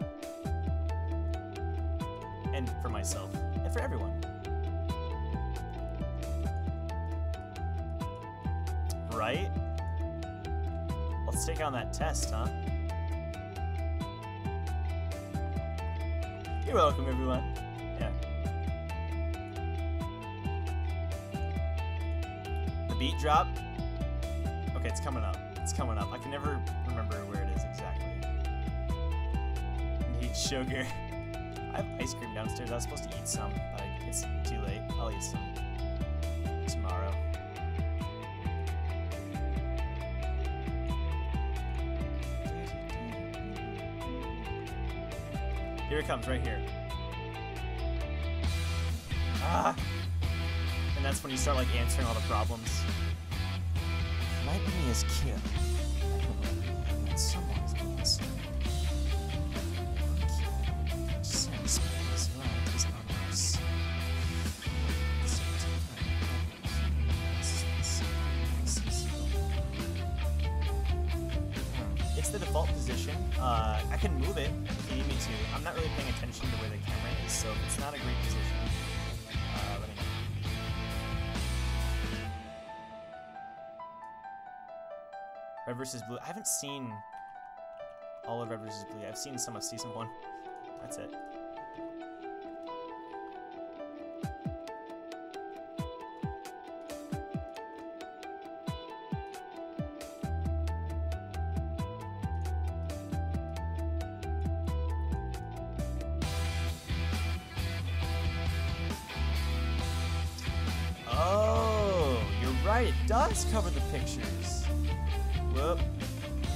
And for myself. And for everyone. Right? Let's take on that test, huh? You're welcome, everyone. Yeah. The beat drop? Okay, it's coming up. It's coming up. I can never remember where it is exactly. Need sugar. I have ice cream downstairs. I was supposed to eat some, but it's too late. I'll eat some tomorrow. Here it comes, right here. Ah! And that's when you start, like, answering all the problems. My enemy is killed. Someone's needs. Sense is right is others. It's the default position. I can move it if you need me to. I'm not really paying attention to where the camera is, so if it's not a great position, let me know. Red vs. Blue. I haven't seen all of Red vs. Blue. I've seen some of season 1. That's it. Oh, you're right. It does cover the pictures. Whoop.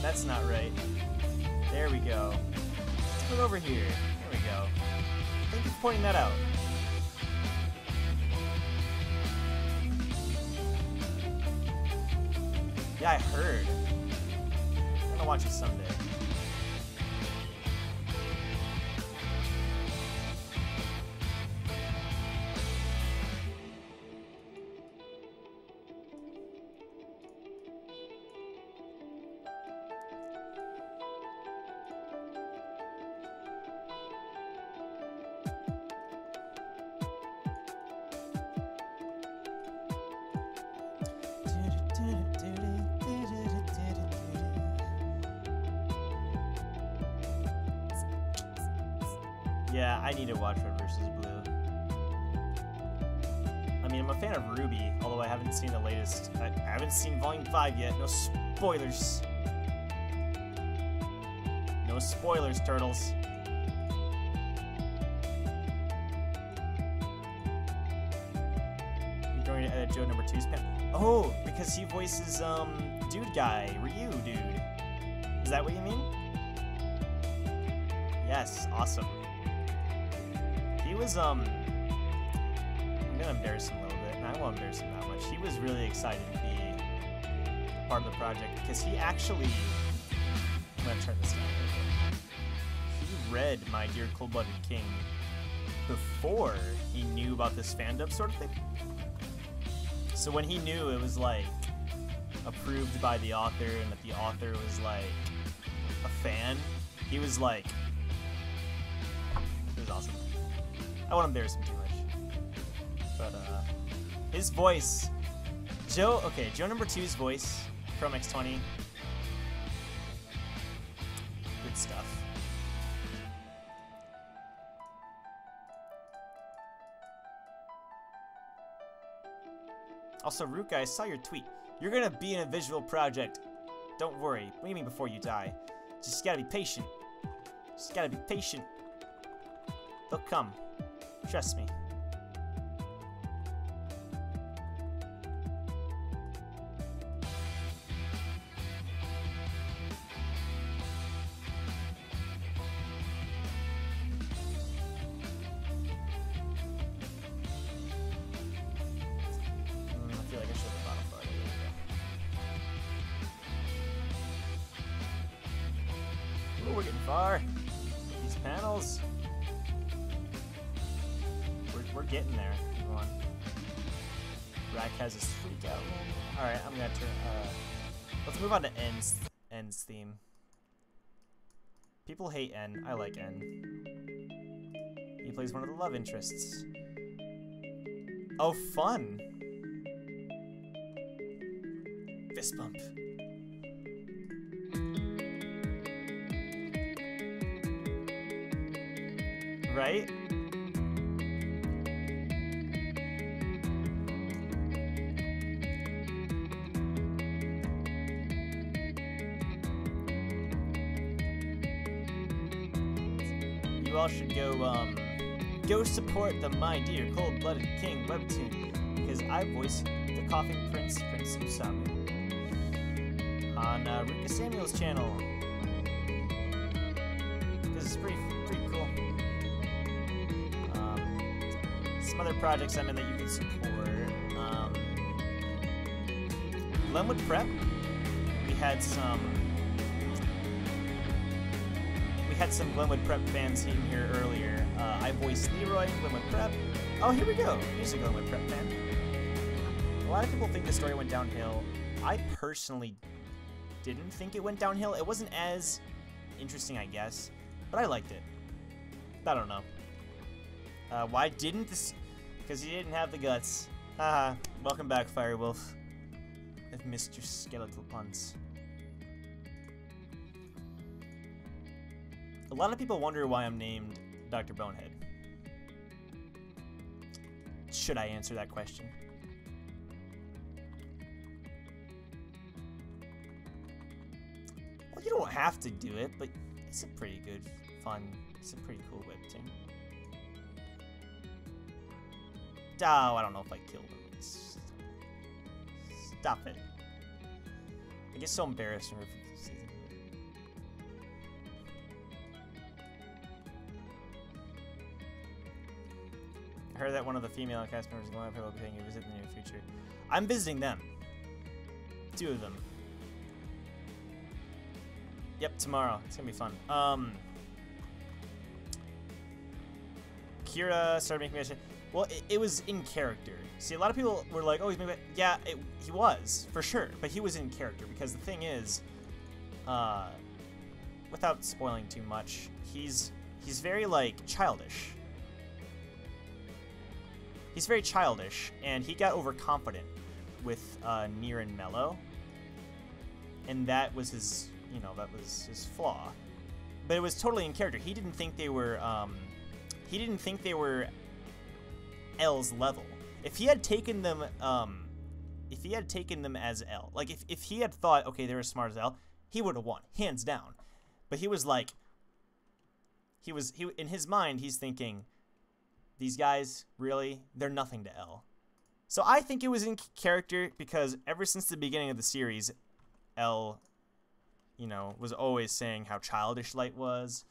That's not right. There we go. Let's put it over here. There we go. Thank you for pointing that out. Yeah, I heard. I'm gonna watch it someday. Yeah, I need to watch Red vs. Blue. I mean, I'm a fan of Ruby, although I haven't seen the latest. I haven't seen Volume 5 yet. No spoilers. No spoilers, turtles. You're going to edit Joe number 2's pen? Oh, because he voices, dude guy, Ryu dude. Is that what you mean? Yes, awesome. He was, I'm gonna embarrass him a little bit, and I won't embarrass him that much. He was really excited to be part of the project, because he actually, I'm gonna turn this down a little bit. He read My Dear Cold-Blooded King before he knew about this fandom sort of thing. So when he knew it was, like, approved by the author, and that the author was, like, a fan, he was like, it was awesome. I won't embarrass him too much. But, his voice, Joe number 2's voice from X20. Good stuff. Also, Ruka, I saw your tweet. You're gonna be in a visual project. Don't worry. What do you mean before you die? Just gotta be patient. Just gotta be patient. They'll come. Trust me. I feel like I should have bottom part. There we go. Ooh, we're getting far. These panels. We're getting there. Come on. Rack has his freak out. Alright, I'm gonna turn, let's move on to N's theme. People hate N. I like N. He plays one of the love interests. Oh, fun! Fist bump. Right? You all should go support the My Dear Cold-Blooded King webtoon, because I voice the Coughing Prince, Prince Usami, on Rika Samuel's channel. Because it's pretty cool. Some other projects I'm in that you can support. Glenwood Prep. We had some Glenwood Prep fans in here earlier. I voiced Leroy in Glenwood Prep. Oh, here we go. Here's a Glenwood Prep fan. A lot of people think the story went downhill. I personally didn't think it went downhill. It wasn't as interesting, I guess, but I liked it. I don't know. Why didn't this? Because he didn't have the guts. Haha. Welcome back, Firewolf. I've missed your skeletal puns. A lot of people wonder why I'm named Dr. Bonehead. Should I answer that question? Well, you don't have to do it, but it's a pretty good, fun, it's a pretty cool webtoon. Oh, I don't know if I killed him. Stop it. I get so embarrassed when I heard that one of the female cast members is going to be paying a visit in the near future. I'm visiting them. 2 of them. Yep, tomorrow. It's gonna be fun. Kira started making me. Well, it was in character. See, a lot of people were like, "Oh, he's making." Yeah, he was for sure, but he was in character because the thing is, without spoiling too much, he's very like childish. He's very childish, and he got overconfident with Nier and Mello, and that was his, that was his flaw. But it was totally in character. He didn't think they were, L's level. If he had taken them, as L, like if he had thought, okay, they're as smart as L, he would have won, hands down. But he was like, he in his mind, he's thinking, these guys, really, they're nothing to L. So I think it was in character because ever since the beginning of the series, L, was always saying how childish Light was,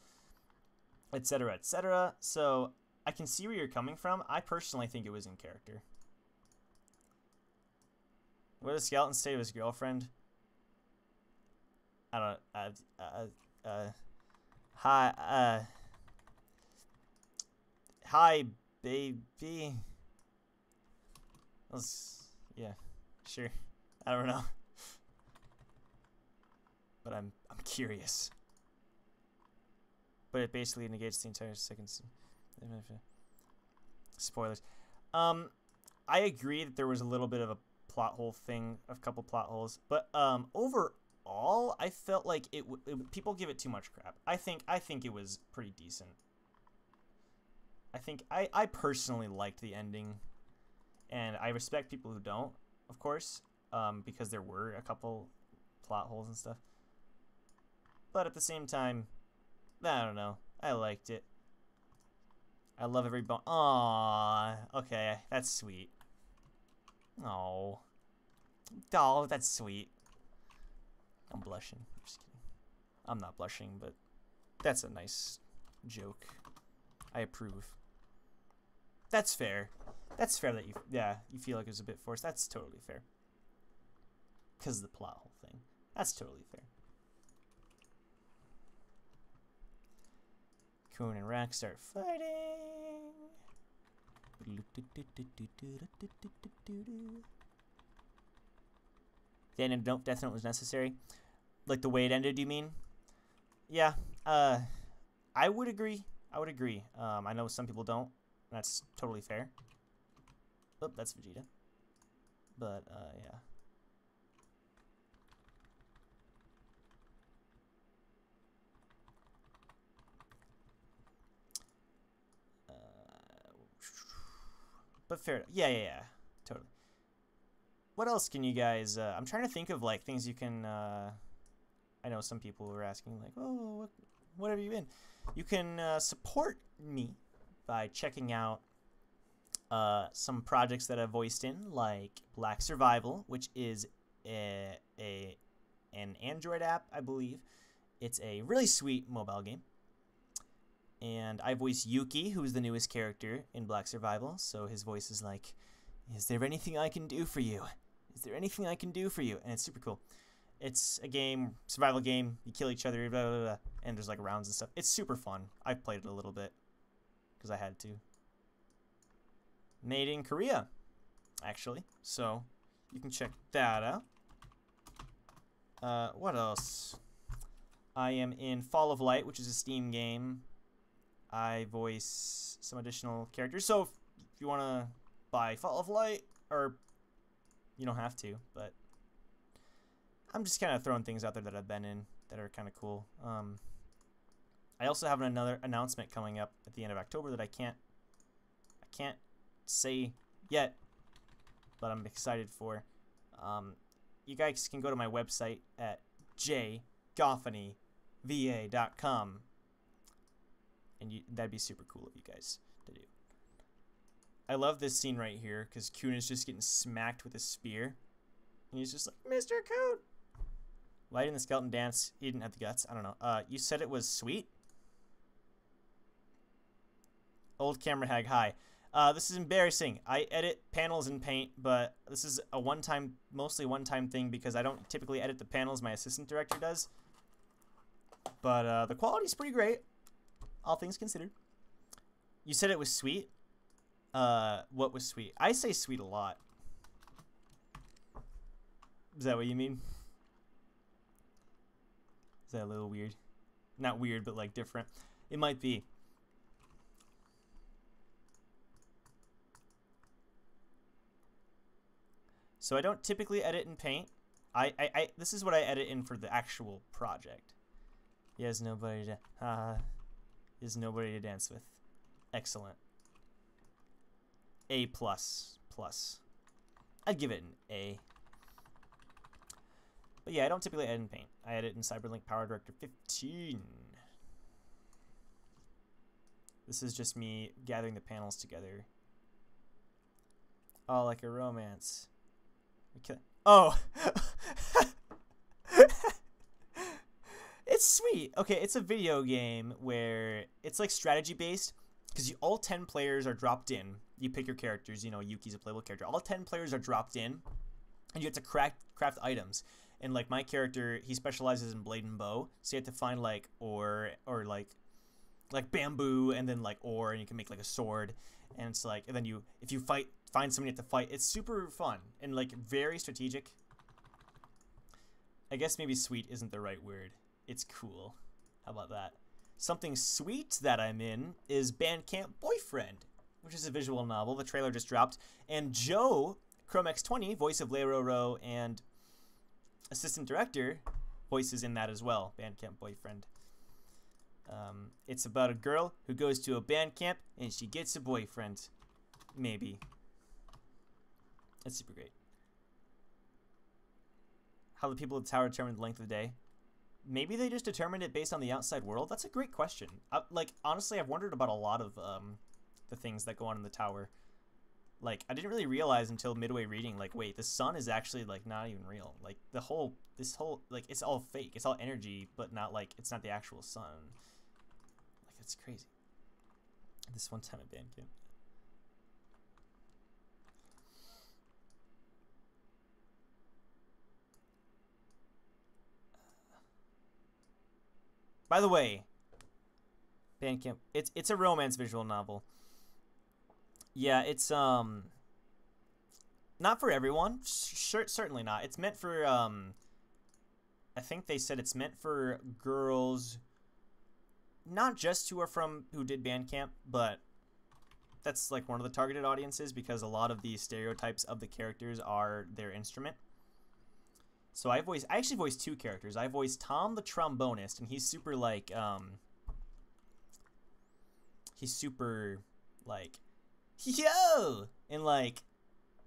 etc., etc. So I can see where you're coming from. I personally think it was in character. What did Skeleton say to his girlfriend? I don't. Hi, baby. Yeah, sure. I don't know. But I'm curious. But it basically negates the entire second scene. Spoilers. I agree that there was a little bit of a plot hole thing, a couple plot holes, but overall, I felt like people give it too much crap. I think it was pretty decent. I personally liked the ending, and I respect people who don't, of course, because there were a couple plot holes and stuff. But at the same time, I don't know. I liked it. I love every bone. Aww. Okay, that's sweet. Oh, that's sweet. I'm blushing. I'm just kidding. I'm not blushing, but that's a nice joke. I approve. That's fair. That's fair that you feel like it was a bit forced. That's totally fair. Because of the plot hole thing. That's totally fair. Coon and Rack start fighting. The end of Death Note was necessary. Like the way it ended, you mean? Yeah. I would agree. I would agree. I know some people don't. That's totally fair. Oh, that's Vegeta. But, yeah. But fair. Yeah. Totally. What else can you guys... I'm trying to think of, like, things you can... I know some people were asking, like, oh, what have you been? You can support me by checking out some projects that I've voiced in, like Black Survival, which is an Android app, I believe. It's a really sweet mobile game. And I voice Yuki, who's the newest character in Black Survival. So his voice is like, is there anything I can do for you? Is there anything I can do for you? And it's super cool. It's a game, survival game. You kill each other, blah, blah, blah, and there's like rounds and stuff. It's super fun. I've played it a little bit because I had to. Made in Korea, actually. So you can check that out. What else? I am in Fall of Light, which is a Steam game. I voice some additional characters. So if you want to buy Fall of Light, or you don't have to, but I'm just kind of throwing things out there that I've been in that are kind of cool. I also have another announcement coming up at the end of October that I can't say yet, but I'm excited for. You guys can go to my website at jgoffanyva.com, and that'd be super cool of you guys to do. I love this scene right here because Coon is just getting smacked with a spear, and he's just like, Mr. Coon. Why didn't the skeleton dance? He didn't have the guts. I don't know. You said it was sweet? Old camera hag, hi. This is embarrassing. I edit panels in Paint, but this is a mostly one-time thing because I don't typically edit the panels. My assistant director does. But the quality's pretty great, all things considered. You said it was sweet? What was sweet? I say sweet a lot. Is that what you mean? Is that a little weird? Not weird, but like different. It might be. So I don't typically edit in Paint. This is what I edit in for the actual project. He has nobody to nobody to dance with. Excellent. A++. I'd give it an A. But yeah, I don't typically edit in Paint. I edit in Cyberlink Power Director 15. This is just me gathering the panels together. Oh, like a romance. Okay. Oh! It's sweet. Okay, it's a video game where it's like strategy based because all 10 players are dropped in. You pick your characters. You know, Yuki's a playable character. All 10 players are dropped in, and you have to craft items. And like my character, he specializes in blade and bow, so you have to find like ore or like bamboo, and then like ore, and you can make like a sword. And it's like, and then if you find somebody you have to fight. It's super fun and like very strategic. I guess maybe sweet isn't the right word. It's cool. How about that? Something sweet that I'm in is Bandcamp Boyfriend, which is a visual novel. The trailer just dropped, and Joe Chromex20, voice of Leiroro and assistant director, voices in that as well. Bandcamp Boyfriend. It's about a girl who goes to a band camp and she gets a boyfriend. Maybe. That's super great. How the people of the tower determine the length of the day. Maybe they just determined it based on the outside world. That's a great question. Like, honestly, I've wondered about a lot of the things that go on in the tower. Like, I didn't really realize until midway reading, like, wait, the sun is actually, like, not even real. Like, this whole, like, it's all fake. It's all energy, but not, like, it's not the actual sun. Like, it's crazy. This one time at band camp. By the way, Bandcamp. It's a romance visual novel. Yeah, it's not for everyone. Certainly not. It's meant for I think they said it's meant for girls, not just who did Bandcamp, but that's like one of the targeted audiences because a lot of the stereotypes of the characters are their instrument. So I actually voiced 2 characters. I voiced Tom the trombonist, and he's super like yo, and like,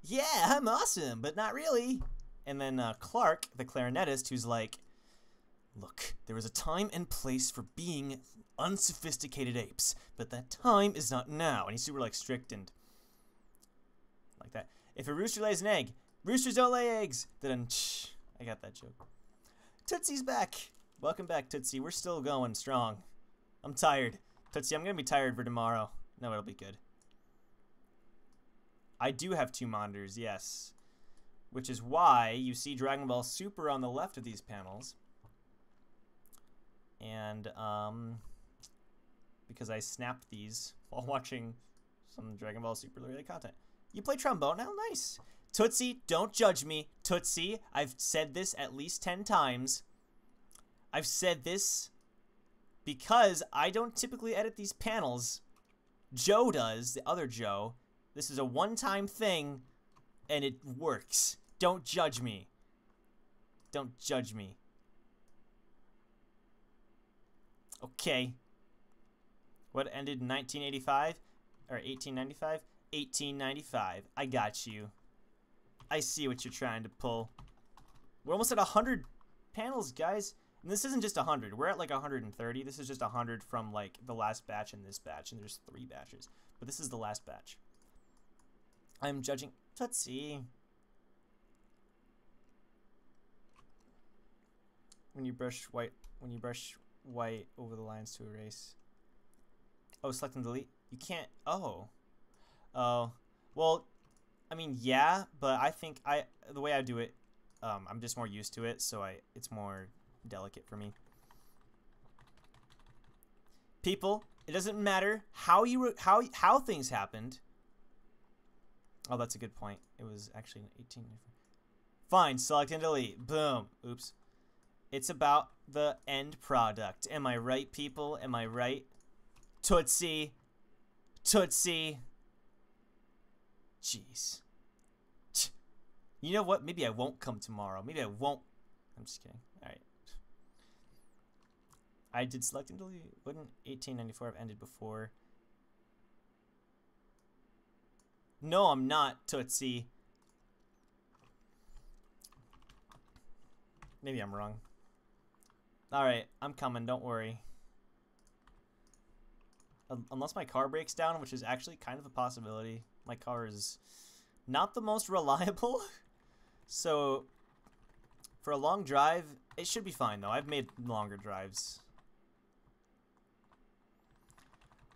yeah, I'm awesome, but not really. And then Clark, the clarinetist, who's like, look, there is a time and place for being unsophisticated apes, but that time is not now. And he's super like strict and like that. If a rooster lays an egg, roosters don't lay eggs. Then I got that joke. Tootsie's back. Welcome back, Tootsie. We're still going strong. I'm tired. Tootsie, I'm going to be tired for tomorrow. No, it'll be good. I do have 2 monitors, yes. Which is why you see Dragon Ball Super on the left of these panels. And, because I snapped these while watching some Dragon Ball Super related content. You play trombone now? Nice. Tootsie, don't judge me. Tootsie, I've said this at least 10 times. I've said this because I don't typically edit these panels. Joe does, the other Joe. This is a one-time thing, and it works. Don't judge me. Don't judge me. Okay. What ended in 1985? Or 1895? 1895. I got you. I see what you're trying to pull. We're almost at 100 panels, guys. And this isn't just 100. We're at like 130. This is just 100 from like the last batch and this batch. And there's 3 batches. But this is the last batch. I'm judging. Let's see. When you brush white over the lines to erase. Oh, select and delete. You can't. Oh. Oh. Well, I mean, yeah, but I think the way I do it, I'm just more used to it, so it's more delicate for me. People, it doesn't matter how things happened. Oh, that's a good point. It was actually 18. Fine, select and delete. Boom. Oops. It's about the end product. Am I right, people? Am I right? Tootsie. Tootsie. Jeez. You know what? Maybe I won't come tomorrow. Maybe I won't. I'm just kidding. Alright. I did select and delete. Wouldn't 1894 have ended before? No, I'm not, Tootsie. Maybe I'm wrong. Alright, I'm coming. Don't worry. Unless my car breaks down, which is actually kind of a possibility. My car is not the most reliable. So, for a long drive, it should be fine, though. I've made longer drives.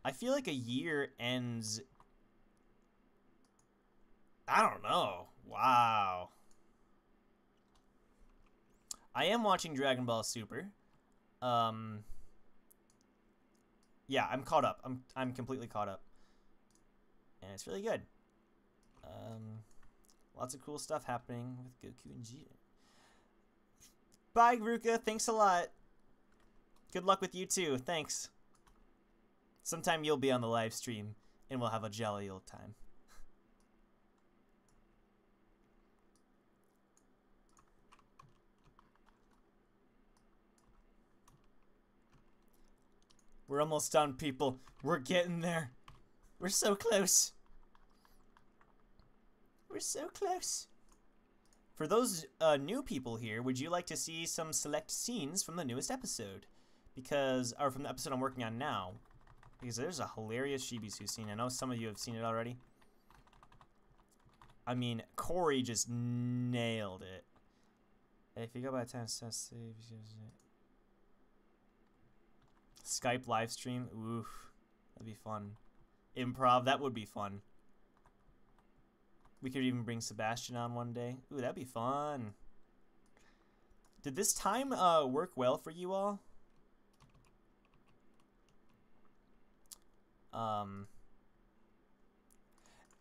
I feel like a year ends... I don't know. Wow. I am watching Dragon Ball Super. Yeah, I'm caught up. I'm completely caught up. And it's really good. Lots of cool stuff happening with Goku and Vegeta. Bye, Ruka. Thanks a lot. Good luck with you, too. Thanks. Sometime you'll be on the live stream, and we'll have a jolly old time. We're almost done, people. We're getting there. We're so close. We're so close. For those new people here, would you like to see some select scenes from the newest episode? Or from the episode I'm working on now. Because there's a hilarious Shibisu scene. I know some of you have seen it already. I mean, Corey just nailed it. If you go by time, Skype live stream. Oof. That'd be fun. Improv, that would be fun. We could even bring Sebastian on one day. Ooh, that'd be fun. Did this time work well for you all?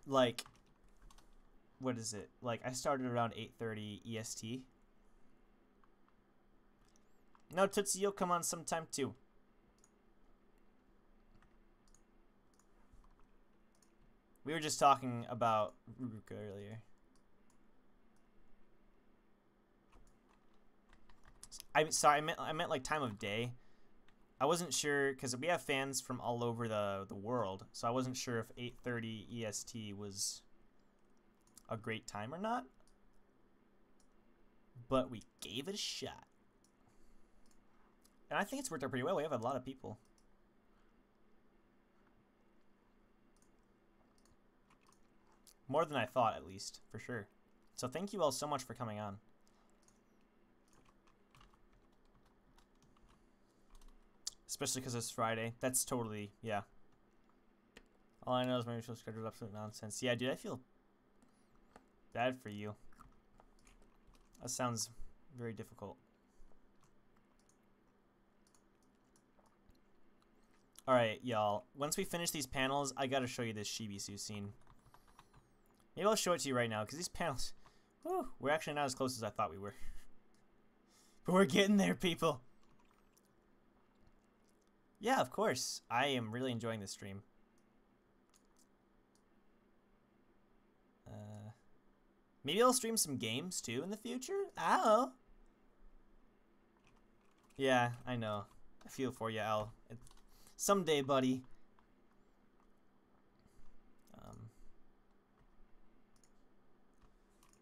Like, what is it? Like, I started around 8:30 EST. No, Tootsie, you'll come on sometime too. We were just talking about Ruruka earlier. I'm sorry, I meant like time of day. I wasn't sure because we have fans from all over the world, so I wasn't sure if 8:30 EST was a great time or not. But we gave it a shot. And I think it's worked out pretty well. We have a lot of people. More than I thought, at least, for sure. So thank you all so much for coming on. Especially because it's Friday. That's totally, yeah. All I know is my usual schedule is absolute nonsense. Yeah, dude, I feel bad for you. That sounds very difficult. Alright, y'all. Once we finish these panels, I gotta show you this Shibisu scene. Maybe I'll show it to you right now, because these panels... Whew, we're actually not as close as I thought we were. But we're getting there, people. Yeah, of course. I am really enjoying this stream. Maybe I'll stream some games, too, in the future? Ow! Yeah, I know. I feel for you, Al. Someday, buddy.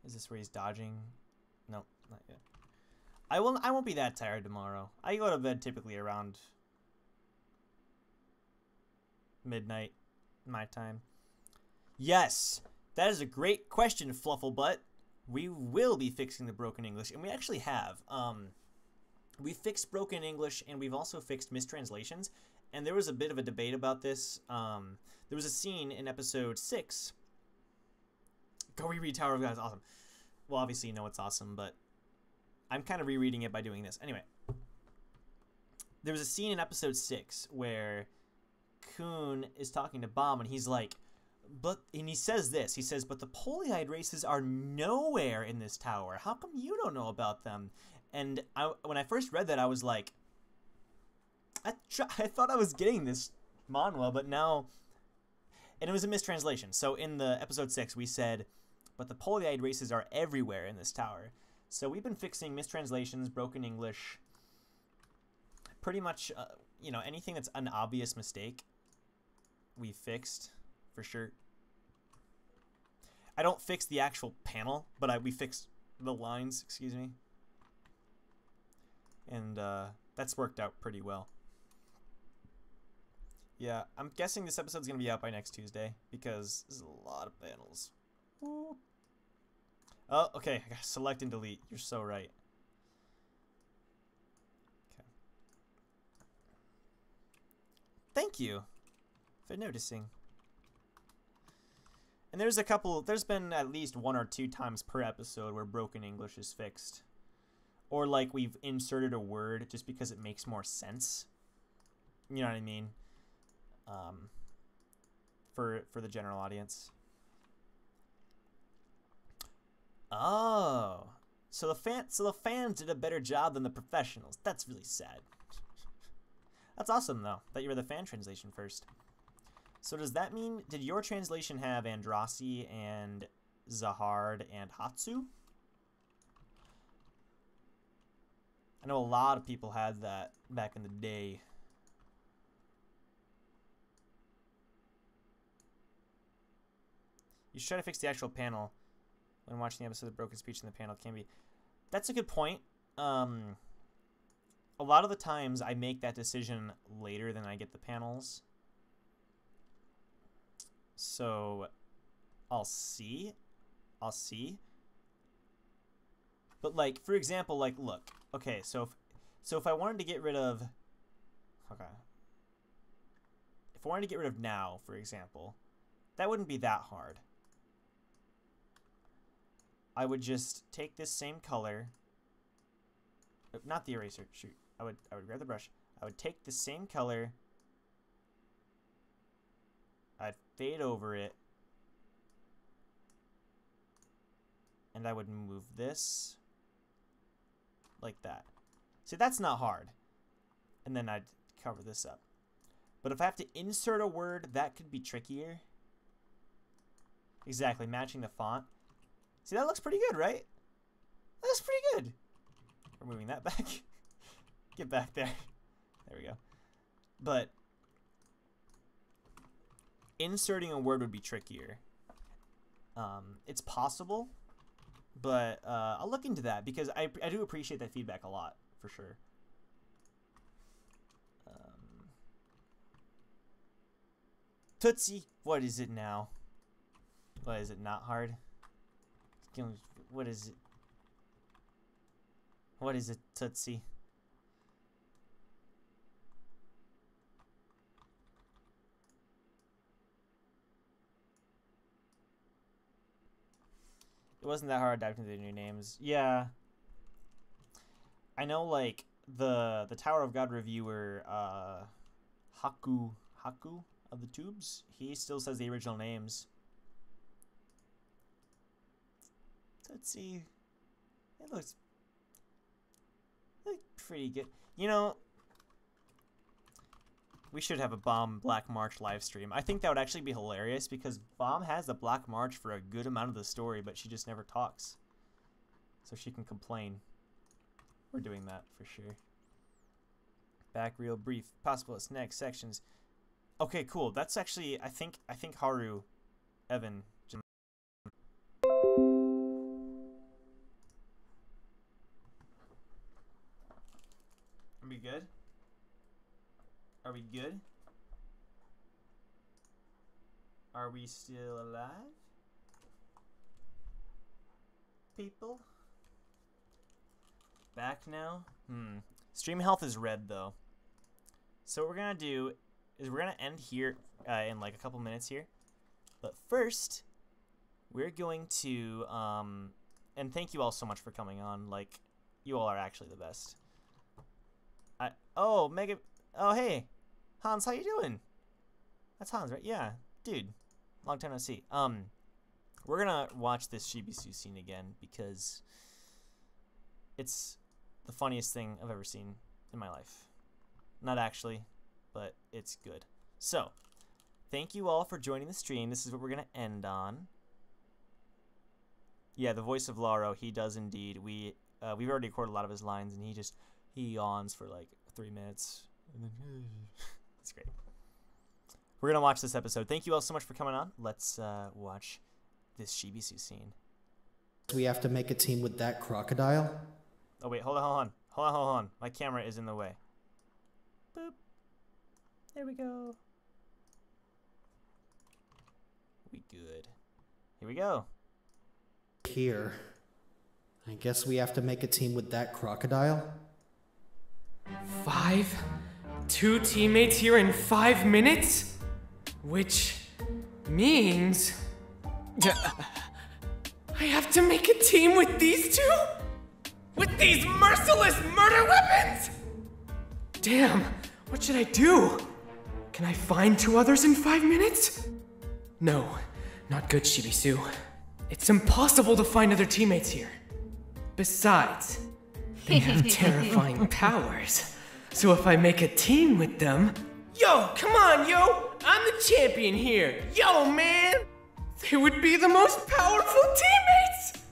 Is this where he's dodging? No, not yet. I won't be that tired tomorrow. I go to bed typically around midnight my time. Yes, that is a great question, Flufflebutt. We will be fixing the broken English, and we actually have. We fixed broken English, and we've also fixed mistranslations. And there was a bit of a debate about this. There was a scene in episode 6. Go reread Tower of God. It's awesome. Well, obviously you know it's awesome, but I'm kind of rereading it by doing this. Anyway, there was a scene in episode 6 where Kun is talking to Bomb, and he's like, and he says this. He says, but the Polyide races are nowhere in this tower. How come you don't know about them? And when I first read that, I was like, I thought I was getting this manhwa, but now... And it was a mistranslation. So in the episode 6, we said, but the Polyide races are everywhere in this tower. So we've been fixing mistranslations, broken English, pretty much, you know, anything that's an obvious mistake, we fixed, for sure. I don't fix the actual panel, but we fixed the lines, excuse me. And that's worked out pretty well. Yeah, I'm guessing this episode's going to be out by next Tuesday, because there's a lot of panels. Woo. Oh, okay, I gotta select and delete. You're so right. Okay. Thank you for noticing. And there's been at least 1 or 2 times per episode where broken English is fixed. Or like we've inserted a word just because it makes more sense. You know what I mean? For the general audience. Oh, so the fans did a better job than the professionals. That's really sad. That's awesome though that you were the fan translation first. So does that mean did your translation have Andrasi and Zahard and Hatsu? I know a lot of people had that back in the day. You should try to fix the actual panel when watching the episode of Broken Speech in the panel can be. That's a good point. A lot of the times I make that decision later than I get the panels. So I'll see. But like, for example, like, look. Okay, so if I wanted to get rid of... Okay. If I wanted to get rid of now, for example, that wouldn't be that hard. I would just take this same color, not the eraser, shoot. I would grab the brush. I would take the same color I'd fade over it. And I would move this like that. See, that's not hard. And then I'd cover this up. But if I have to insert a word, that could be trickier. Exactly, matching the font. See, that looks pretty good, right? That looks pretty good. We're moving that back. Get back there. There we go. But inserting a word would be trickier. It's possible, but I'll look into that because I do appreciate that feedback a lot, for sure. Tootsie, what is it now? What is it, not hard? What is it? What is it, Tootsie? It wasn't that hard diving into the new names. Yeah. I know, like, the Tower of God reviewer, Haku of the Tubes, he still says the original names. Let's see. It looks pretty good. You know, we should have a Bomb Black March live stream. I think that would actually be hilarious because Bomb has the Black March for a good amount of the story, but she just never talks. So she can complain. We're doing that for sure. Back real brief. Possible next sections. Okay, cool. That's actually I think Haru, Evan. Are we good? Are we good? Are we still alive? People? Back now? Stream health is red though. So what we're gonna do is we're gonna end here in like a couple minutes here. But first, we're going to and thank you all so much for coming on. Like, you all are actually the best. Oh, hey, Hans, how you doing? That's Hans, right? Yeah, dude, long time no see. We're gonna watch this Shibisu scene again because it's the funniest thing I've ever seen in my life. Not actually, but it's good. So, thank you all for joining the stream. This is what we're gonna end on. Yeah, the voice of Lauro, he does indeed. We've already recorded a lot of his lines, and he yawns for like 3 minutes. It's great. We're gonna watch this episode. Thank you all so much for coming on. Let's watch this Shibisu scene. We have to make a team with that crocodile? Oh wait, hold on. My camera is in the way. Boop. There we go. We good. Here we go. Here. I guess we have to make a team with that crocodile? 5? 2 teammates here in 5 minutes? Which means I have to make a team with these two? With these merciless murder weapons? Damn, what should I do? Can I find 2 others in 5 minutes? No, not good, Shibisu. It's impossible to find other teammates here. Besides, they have terrifying powers. So if I make a team with them... Yo, come on, yo! I'm the champion here! Yo, man! They would be the most powerful teammates!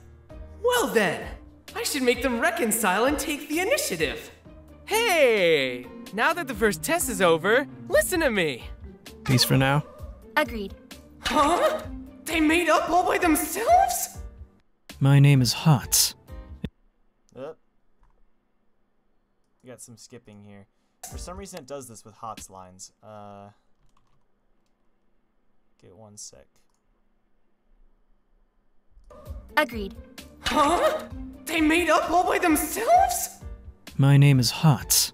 Well then, I should make them reconcile and take the initiative. Hey! Now that the first test is over, listen to me! Peace for now. Agreed. Huh? They made up all by themselves? My name is Hots. We got some skipping here. For some reason it does this with Hot's lines. Get 1 sec. Agreed. Huh? They made up all by themselves? My name is Hots.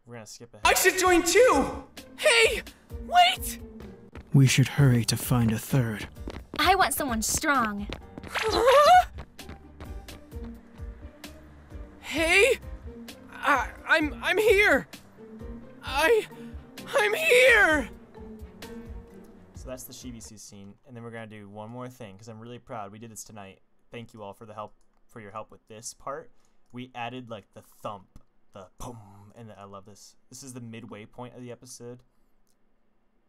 We're gonna skip ahead. I should join too! Hey! Wait! We should hurry to find a third. I want someone strong. Huh? Hey! I'm here! I'm here! So that's the Shibisu scene, and then we're gonna do one more thing because I'm really proud. We did this tonight. Thank you all for your help with this part. We added like the thump, the boom, and I love this. This is the midway point of the episode.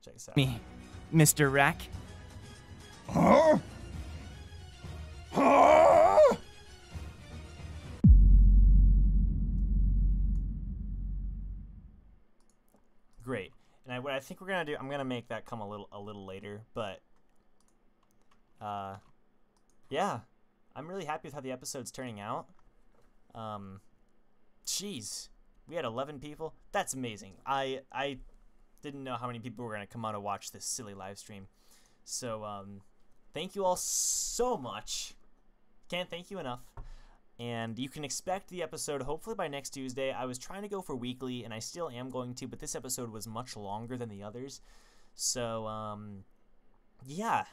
Check this out. Me, Mr. Rack. Huh? Huh? Great. And what I think we're gonna do, I'm gonna make that come a little later, but yeah, I'm really happy with how the episode's turning out. Jeez, we had 11 people. That's amazing. I didn't know how many people were gonna come out to watch this silly live stream. So thank you all so much. Can't thank you enough. And you can expect the episode hopefully by next Tuesday. I was trying to go for weekly, and I still am going to, but this episode was much longer than the others. So, yeah.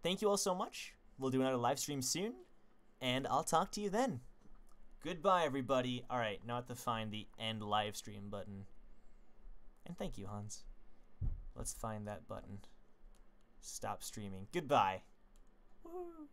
Thank you all so much. We'll do another live stream soon, and I'll talk to you then. Goodbye, everybody. All right, now I have to find the end live stream button. And thank you, Hans. Let's find that button. Stop streaming. Goodbye. Woo.